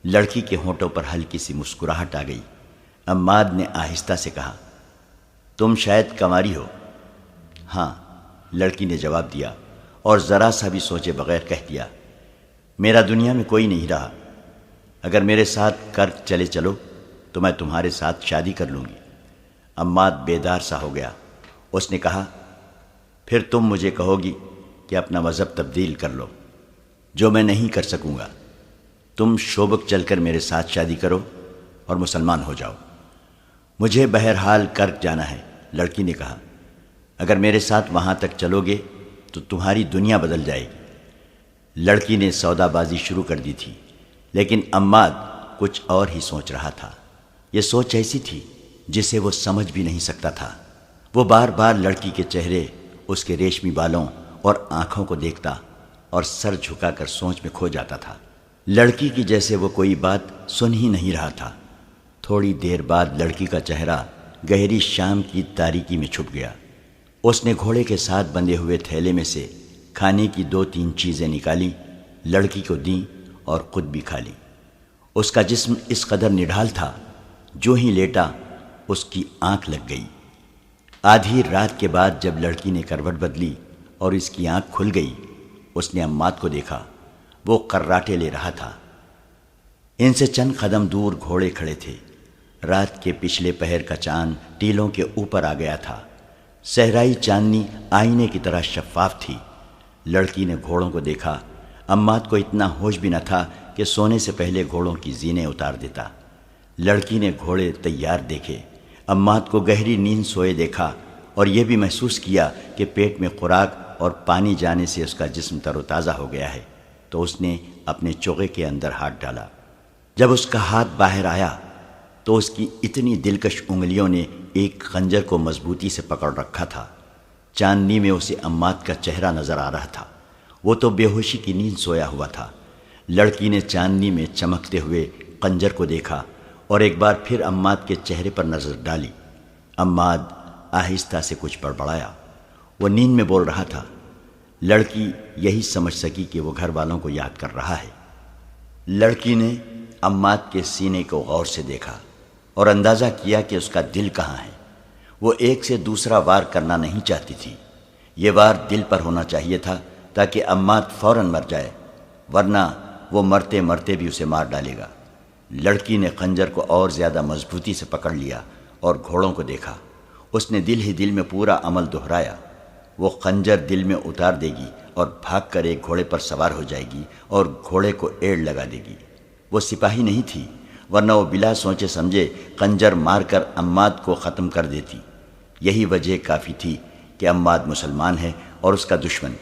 لڑکی کے ہونٹوں پر ہلکی سی مسکراہٹ آ گئی۔ عماد نے آہستہ سے کہا، تم شاید کنواری ہو؟ ہاں، لڑکی نے جواب دیا اور ذرا سا بھی سوچے بغیر کہہ دیا، میرا دنیا میں کوئی نہیں رہا، اگر میرے ساتھ کرک چلے چلو تو میں تمہارے ساتھ شادی کر لوں گی۔ عماد بیدار سا ہو گیا۔ اس نے کہا، پھر تم مجھے کہو گی کہ اپنا مذہب تبدیل کر لو، جو میں نہیں کر سکوں گا۔ تم شوبک چل کر میرے ساتھ شادی کرو اور مسلمان ہو جاؤ۔ مجھے بہرحال کرک جانا ہے، لڑکی نے کہا۔ اگر میرے ساتھ وہاں تک چلو گے تو تمہاری دنیا بدل جائے گی۔ لڑکی نے سودا بازی شروع کر دی تھی، لیکن عماد کچھ اور ہی سوچ رہا تھا۔ یہ سوچ ایسی تھی جسے وہ سمجھ بھی نہیں سکتا تھا۔ وہ بار بار لڑکی کے چہرے، اس کے ریشمی بالوں اور آنکھوں کو دیکھتا اور سر جھکا کر سوچ میں کھو جاتا تھا۔ لڑکی کی جیسے وہ کوئی بات سن ہی نہیں رہا تھا۔ تھوڑی دیر بعد لڑکی کا چہرہ گہری شام کی تاریکی میں چھپ گیا۔ اس نے گھوڑے کے ساتھ بندھے ہوئے تھیلے میں سے کھانے کی 2-3 چیزیں نکالی، لڑکی کو دیں اور خود بھی کھا لی۔ اس کا جسم اس قدر نڈھال تھا، جو ہی لیٹا اس کی آنکھ لگ گئی۔ آدھی رات کے بعد جب لڑکی نے کروٹ بدلی اور اس کی آنکھ کھل گئی، اس نے عماد کو دیکھا۔ وہ قراٹے لے رہا تھا۔ ان سے چند قدم دور گھوڑے کھڑے تھے۔ رات کے پچھلے پہر کا چاند ٹیلوں کے اوپر آ گیا تھا۔ صحرائی چاندنی آئینے کی طرح شفاف تھی۔ لڑکی نے گھوڑوں کو دیکھا۔ عماد کو اتنا ہوش بھی نہ تھا کہ سونے سے پہلے گھوڑوں کی زینیں اتار دیتا۔ لڑکی نے گھوڑے تیار دیکھے۔ عماد کو گہری نیند سوئے دیکھا اور یہ بھی محسوس کیا کہ پیٹ میں خوراک اور پانی جانے سے اس کا جسم تر و تازہ ہو گیا ہے، تو اس نے اپنے چوغے کے اندر ہاتھ ڈالا۔ جب اس کا ہاتھ باہر آیا تو اس کی اتنی دلکش انگلیوں نے ایک خنجر کو مضبوطی سے پکڑ رکھا تھا۔ چاندنی میں اسے عماد کا چہرہ نظر آ رہا تھا۔ وہ تو بے ہوشی کی نیند سویا ہوا تھا۔ لڑکی نے چاندنی میں چمکتے ہوئے خنجر کو دیکھا اور ایک بار پھر عماد کے چہرے پر نظر ڈالی۔ عماد آہستہ سے کچھ بڑبڑایا۔ وہ نیند میں بول رہا تھا۔ لڑکی یہی سمجھ سکی کہ وہ گھر والوں کو یاد کر رہا ہے۔ لڑکی نے عماد کے سینے کو غور سے دیکھا اور اندازہ کیا کہ اس کا دل کہاں ہے۔ وہ ایک سے دوسرا وار کرنا نہیں چاہتی تھی۔ یہ وار دل پر ہونا چاہیے تھا تاکہ عماد فوراً مر جائے، ورنہ وہ مرتے مرتے بھی اسے مار ڈالے گا۔ لڑکی نے خنجر کو اور زیادہ مضبوطی سے پکڑ لیا اور گھوڑوں کو دیکھا۔ اس نے دل ہی دل میں پورا عمل دہرایا۔ وہ خنجر دل میں اتار دے گی اور بھاگ کر ایک گھوڑے پر سوار ہو جائے گی اور گھوڑے کو ایڑ لگا دے گی۔ وہ سپاہی نہیں تھی، ورنہ وہ بلا سوچے سمجھے خنجر مار کر عماد کو ختم کر دیتی۔ یہی وجہ کافی تھی کہ عماد مسلمان ہے اور اس کا دشمن،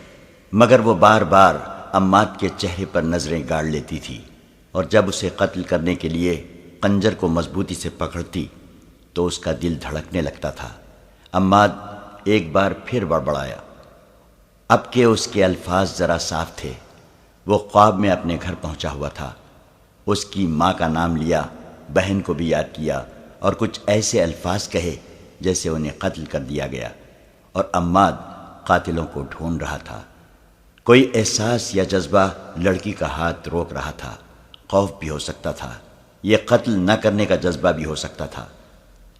مگر وہ بار بار عماد کے چہرے پر نظریں گاڑ لیتی تھی، اور جب اسے قتل کرنے کے لیے خنجر کو مضبوطی سے پکڑتی تو اس کا دل دھڑکنے لگتا تھا۔ عماد ایک بار پھر بڑبڑایا۔ اب کہ اس کے الفاظ ذرا صاف تھے۔ وہ خواب میں اپنے گھر پہنچا ہوا تھا۔ اس کی ماں کا نام لیا، بہن کو بھی یاد کیا اور کچھ ایسے الفاظ کہے جیسے انہیں قتل کر دیا گیا، اور عماد قاتلوں کو ڈھونڈ رہا تھا۔ کوئی احساس یا جذبہ لڑکی کا ہاتھ روک رہا تھا۔ خوف بھی ہو سکتا تھا، یہ قتل نہ کرنے کا جذبہ بھی ہو سکتا تھا۔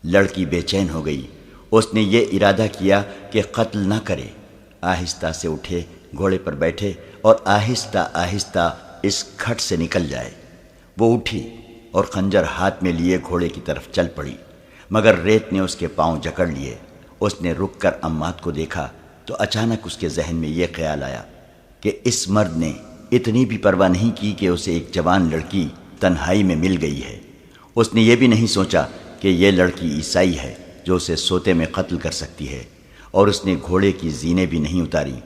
لڑکی بے چین ہو گئی۔ اس نے یہ ارادہ کیا کہ قتل نہ کرے، آہستہ سے اٹھے، گھوڑے پر بیٹھے اور آہستہ آہستہ اس کھٹ سے نکل جائے۔ وہ اٹھی اور خنجر ہاتھ میں لیے گھوڑے کی طرف چل پڑی، مگر ریت نے اس کے پاؤں جکڑ لیے۔ اس نے رک کر عماد کو دیکھا تو اچانک اس کے ذہن میں یہ خیال آیا کہ اس مرد نے اتنی بھی پرواہ نہیں کی کہ اسے ایک جوان لڑکی تنہائی میں مل گئی ہے۔ اس نے یہ بھی نہیں سوچا کہ یہ لڑکی عیسائی ہے جو اسے سوتے میں قتل کر سکتی ہے، اور اس نے گھوڑے کی زینیں بھی نہیں اتاری،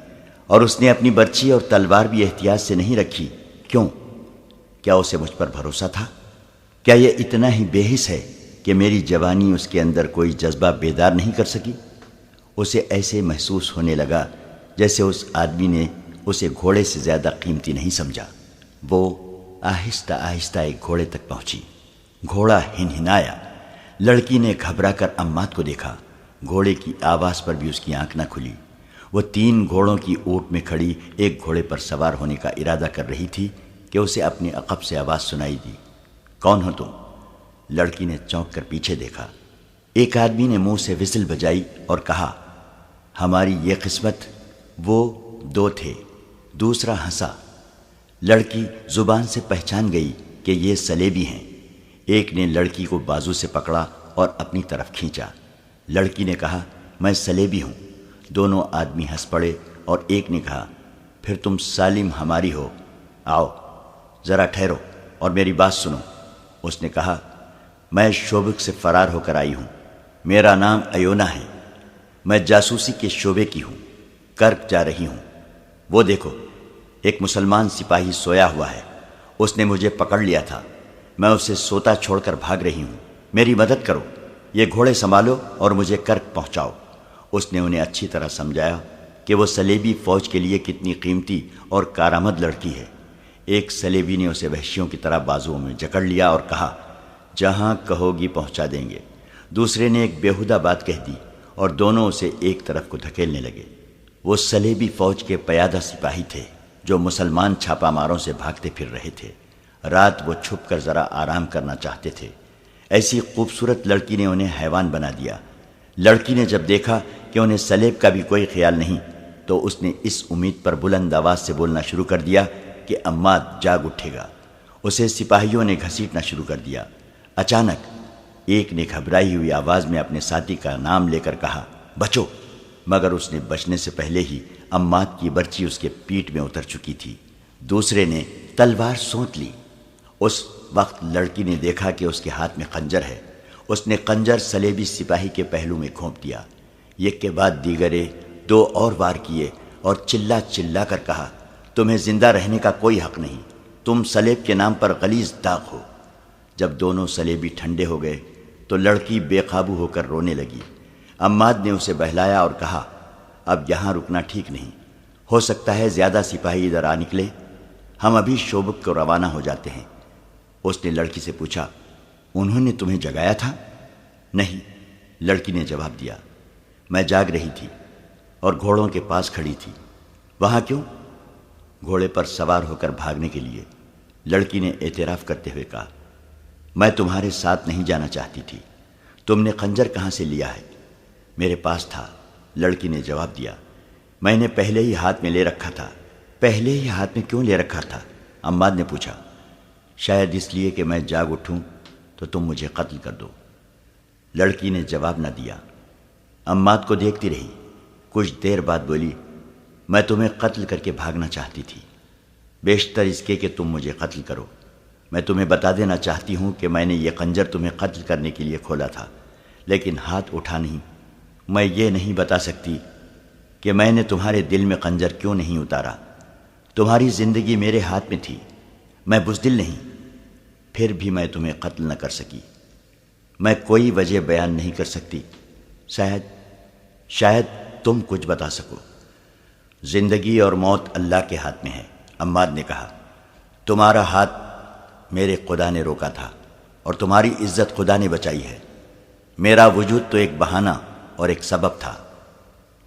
اور اس نے اپنی برچھی اور تلوار بھی احتیاط سے نہیں رکھی۔ کیوں؟ کیا اسے مجھ پر بھروسہ تھا؟ کیا یہ اتنا ہی بے حس ہے کہ میری جوانی اس کے اندر کوئی جذبہ بیدار نہیں کر سکی؟ اسے ایسے محسوس ہونے لگا جیسے اس آدمی نے اسے گھوڑے سے زیادہ قیمتی نہیں سمجھا۔ وہ آہستہ آہستہ ایک گھوڑے تک پہنچی۔ گھوڑا ہنہنایا۔ لڑکی نے گھبرا کر عماد کو دیکھا۔ گھوڑے کی آواز پر بھی اس کی آنکھ نہ کھلی۔ وہ 3 گھوڑوں کی اونٹ میں کھڑی ایک گھوڑے پر سوار ہونے کا ارادہ کر رہی تھی کہ اسے اپنے عقب سے آواز سنائی دی۔ کون ہو تم؟ لڑکی نے چونک کر پیچھے دیکھا۔ ایک آدمی نے منہ سے وسل بجائی اور کہا، ہماری یہ قسمت۔ وہ 2 تھے۔ دوسرا ہنسا۔ لڑکی زبان سے پہچان گئی کہ یہ سلیبی ہیں۔ ایک نے لڑکی کو بازو سے پکڑا اور اپنی طرف کھینچا۔ لڑکی نے کہا، میں سلیبی ہوں۔ دونوں آدمی ہنس پڑے اور ایک نے کہا، پھر تم سالم ہماری ہو۔ آؤ ذرا ٹھہرو اور میری بات سنو۔ اس نے کہا، میں شوبک سے فرار ہو کر آئی ہوں۔ میرا نام ایونا ہے۔ میں جاسوسی کے شعبے کی ہوں۔ کرک جا رہی ہوں۔ وہ دیکھو، ایک مسلمان سپاہی سویا ہوا ہے۔ اس نے مجھے پکڑ لیا تھا۔ میں اسے سوتا چھوڑ کر بھاگ رہی ہوں۔ میری مدد کرو۔ یہ گھوڑے سنبھالو اور مجھے کرک پہنچاؤ۔ اس نے انہیں اچھی طرح سمجھایا کہ وہ سلیبی فوج کے لیے کتنی قیمتی اور کارآمد لڑکی ہے۔ ایک سلیبی نے اسے وحشیوں کی طرح بازوؤں میں جکڑ لیا اور کہا، جہاں کہو گی پہنچا دیں گے۔ دوسرے نے ایک بیہودہ بات کہہ دی اور دونوں اسے ایک طرف کو دھکیلنے لگے۔ وہ سلیبی فوج کے پیادہ سپاہی تھے جو مسلمان چھاپا ماروں سے بھاگتے پھر رہے تھے۔ رات وہ چھپ کر ذرا آرام کرنا چاہتے تھے۔ ایسی خوبصورت لڑکی نے انہیں حیوان بنا دیا۔ لڑکی نے جب دیکھا کہ انہیں سلیب کا بھی کوئی خیال نہیں تو اس نے اس امید پر بلند آواز سے بولنا شروع کر دیا کہ عماد جاگ اٹھے گا۔ اسے سپاہیوں نے گھسیٹنا شروع کر دیا۔ اچانک ایک نے گھبرائی ہوئی آواز میں اپنے ساتھی کا نام لے کر کہا، بچو، مگر اس نے بچنے سے پہلے ہی عماد کی برچی اس کے پیٹھ میں اتر چکی تھی۔ دوسرے نے تلوار سونت لی۔ اس وقت لڑکی نے دیکھا کہ اس کے ہاتھ میں خنجر ہے۔ اس نے خنجر سلیبی سپاہی کے پہلو میں گھونپ دیا۔ یک کے بعد دیگرے 2 اور وار کیے اور چلا چلا کر کہا، تمہیں زندہ رہنے کا کوئی حق نہیں۔ تم سلیب کے نام پر غلیظ داغ ہو۔ جب دونوں سلیبی ٹھنڈے ہو گئے تو لڑکی بے قابو ہو کر رونے لگی۔ عماد نے اسے بہلایا اور کہا، اب یہاں رکنا ٹھیک نہیں۔ ہو سکتا ہے زیادہ سپاہی ادھر آ نکلے۔ ہم ابھی شوبک کو روانہ ہو جاتے ہیں۔ اس نے لڑکی سے پوچھا، انہوں نے تمہیں جگایا تھا؟ نہیں، لڑکی نے جواب دیا، میں جاگ رہی تھی اور گھوڑوں کے پاس کھڑی تھی۔ وہاں کیوں؟ گھوڑے پر سوار ہو کر بھاگنے کے لیے، لڑکی نے اعتراف کرتے ہوئے کہا۔ میں تمہارے ساتھ نہیں جانا چاہتی تھی۔ تم نے خنجر کہاں سے لیا ہے؟ میرے پاس تھا، لڑکی نے جواب دیا۔ میں نے پہلے ہی ہاتھ میں لے رکھا تھا۔ پہلے ہی ہاتھ میں کیوں لے رکھا تھا؟ عماد نے پوچھا۔ شاید اس لیے کہ میں جاگ اٹھوں تو تم مجھے قتل کر دو۔ لڑکی نے جواب نہ دیا۔ عماد کو دیکھتی رہی۔ کچھ دیر بعد بولی، میں تمہیں قتل کر کے بھاگنا چاہتی تھی، بیشتر اس کے کہ تم مجھے قتل کرو۔ میں تمہیں بتا دینا چاہتی ہوں کہ میں نے یہ خنجر تمہیں قتل کرنے کے لیے کھولا تھا، لیکن ہاتھ اٹھا نہیں۔ میں یہ نہیں بتا سکتی کہ میں نے تمہارے دل میں خنجر کیوں نہیں اتارا۔ تمہاری زندگی میرے ہاتھ میں تھی۔ میں بزدل نہیں، پھر بھی میں تمہیں قتل نہ کر سکی۔ میں کوئی وجہ بیان نہیں کر سکتی۔ شاید تم کچھ بتا سکو۔ زندگی اور موت اللہ کے ہاتھ میں ہے، عماد نے کہا۔ تمہارا ہاتھ میرے خدا نے روکا تھا اور تمہاری عزت خدا نے بچائی ہے۔ میرا وجود تو ایک بہانہ اور ایک سبب تھا۔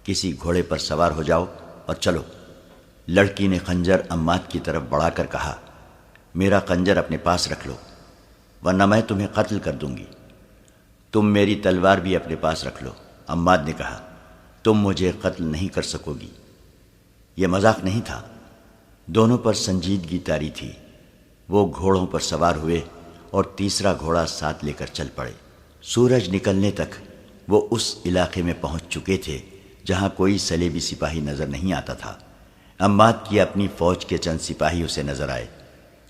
کسی گھوڑے پر سوار ہو جاؤ اور چلو۔ لڑکی نے خنجر عماد کی طرف بڑھا کر کہا، میرا خنجر اپنے پاس رکھ لو ورنہ میں تمہیں قتل کر دوں گی۔ تم میری تلوار بھی اپنے پاس رکھ لو۔ عماد نے کہا، تم مجھے قتل نہیں کر سکو گی۔ یہ مذاق نہیں تھا، دونوں پر سنجیدگی طاری تھی۔ وہ گھوڑوں پر سوار ہوئے اور تیسرا گھوڑا ساتھ لے کر چل پڑے۔ سورج نکلنے تک وہ اس علاقے میں پہنچ چکے تھے جہاں کوئی صلیبی سپاہی نظر نہیں آتا تھا۔ عماد کی اپنی فوج کے چند سپاہی اسے نظر آئے،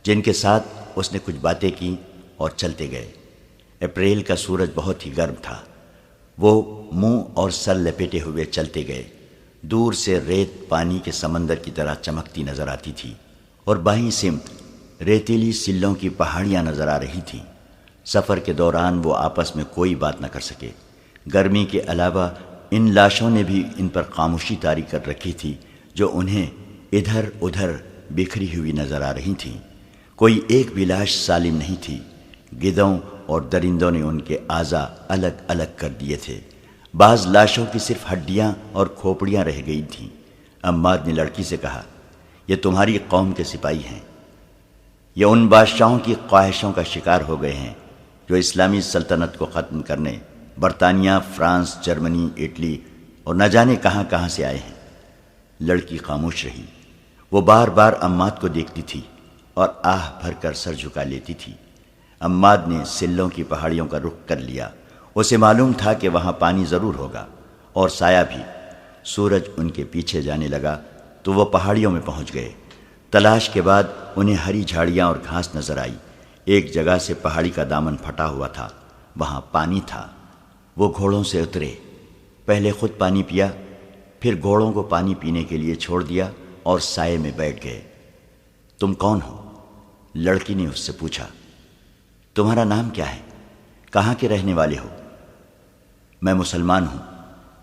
جن کے ساتھ اس نے کچھ باتیں کی اور چلتے گئے۔ اپریل کا سورج بہت ہی گرم تھا۔ وہ منہ اور سر لپیٹے ہوئے چلتے گئے۔ دور سے ریت پانی کے سمندر کی طرح چمکتی نظر آتی تھی اور بائیں سمت ریتیلی سلوں کی پہاڑیاں نظر آ رہی تھیں۔ سفر کے دوران وہ آپس میں کوئی بات نہ کر سکے۔ گرمی کے علاوہ ان لاشوں نے بھی ان پر خاموشی طاری کر رکھی تھی جو انہیں ادھر ادھر بکھری ہوئی نظر آ رہی تھیں۔ کوئی ایک بھی لاش سالم نہیں تھی۔ گدھوں اور درندوں نے ان کے اعضاء الگ الگ کر دیے تھے۔ بعض لاشوں کی صرف ہڈیاں اور کھوپڑیاں رہ گئی تھیں۔ عماد نے لڑکی سے کہا، یہ تمہاری قوم کے سپاہی ہیں۔ یہ ان بادشاہوں کی خواہشوں کا شکار ہو گئے ہیں جو اسلامی سلطنت کو ختم کرنے برطانیہ، فرانس، جرمنی، اٹلی اور نہ جانے کہاں کہاں سے آئے ہیں۔ لڑکی خاموش رہی۔ وہ بار بار عماد کو دیکھتی تھی اور آہ بھر کر سر جھکا لیتی تھی۔ عماد نے سلوں کی پہاڑیوں کا رخ کر لیا۔ اسے معلوم تھا کہ وہاں پانی ضرور ہوگا اور سایہ بھی۔ سورج ان کے پیچھے جانے لگا تو وہ پہاڑیوں میں پہنچ گئے۔ تلاش کے بعد انہیں ہری جھاڑیاں اور گھاس نظر آئی۔ ایک جگہ سے پہاڑی کا دامن پھٹا ہوا تھا، وہاں پانی تھا۔ وہ گھوڑوں سے اترے، پہلے خود پانی پیا، پھر گھوڑوں کو پانی پینے کے لیے چھوڑ دیا اور سائے میں بیٹھ گئے۔ تم کون ہو؟ لڑکی نے اس سے پوچھا۔ تمہارا نام کیا ہے؟ کہاں کے رہنے والے ہو؟ میں مسلمان ہوں،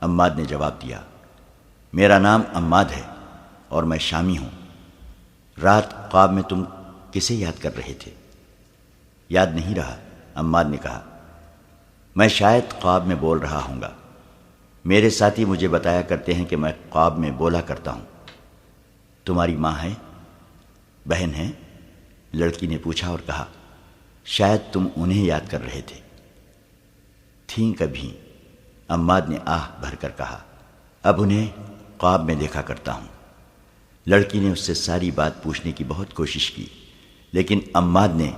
عماد نے جواب دیا۔ میرا نام عماد ہے اور میں شامی ہوں۔ رات خواب میں تم کسے یاد کر رہے تھے؟ یاد نہیں رہا، عماد نے کہا۔ میں شاید خواب میں بول رہا ہوں گا۔ میرے ساتھی مجھے بتایا کرتے ہیں کہ میں خواب میں بولا کرتا ہوں۔ تمہاری ماں ہے؟ بہن ہے؟ لڑکی نے پوچھا اور کہا، شاید تم انہیں یاد کر رہے تھے۔ تھیں کبھی، عماد نے آہ بھر کر کہا۔ اب انہیں خواب میں دیکھا کرتا ہوں۔ لڑکی نے اس سے ساری بات پوچھنے کی بہت کوشش کی، لیکن عماد نے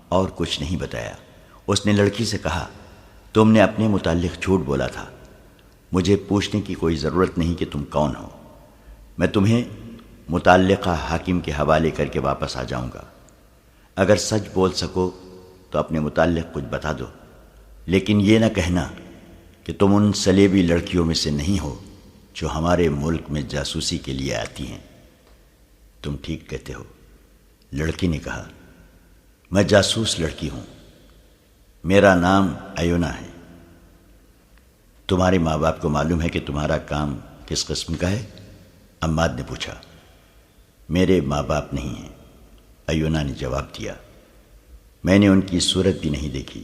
اور کچھ نہیں بتایا۔ اس نے لڑکی سے کہا، تم نے اپنے متعلق جھوٹ بولا تھا۔ مجھے پوچھنے کی کوئی ضرورت نہیں کہ تم کون ہو۔ میں تمہیں متعلقہ حاکم کے حوالے کر کے واپس آ جاؤں گا۔ اگر سچ بول سکو تو اپنے متعلق کچھ بتا دو، لیکن یہ نہ کہنا کہ تم ان صلیبی لڑکیوں میں سے نہیں ہو جو ہمارے ملک میں جاسوسی کے لیے آتی ہیں۔ تم ٹھیک کہتے ہو، لڑکی نے کہا۔ میں جاسوس لڑکی ہوں۔ میرا نام ایونا ہے۔ تمہارے ماں باپ کو معلوم ہے کہ تمہارا کام کس قسم کا ہے؟ عماد نے پوچھا۔ میرے ماں باپ نہیں ہیں، ایونا نے جواب دیا۔ میں نے ان کی صورت بھی نہیں دیکھی۔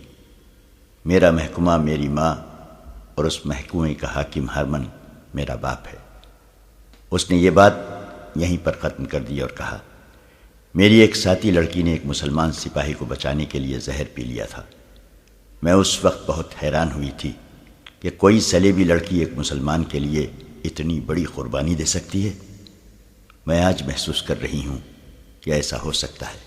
میرا محکمہ میری ماں اور اس محکومے کا حاکم ہرمن میرا باپ ہے۔ اس نے یہ بات یہیں پر ختم کر دی اور کہا، میری ایک ساتھی لڑکی نے ایک مسلمان سپاہی کو بچانے کے لیے زہر پی لیا تھا۔ میں اس وقت بہت حیران ہوئی تھی کہ کوئی صلیبی لڑکی ایک مسلمان کے لیے اتنی بڑی قربانی دے سکتی ہے۔ میں آج محسوس کر رہی ہوں کہ ایسا ہو سکتا ہے۔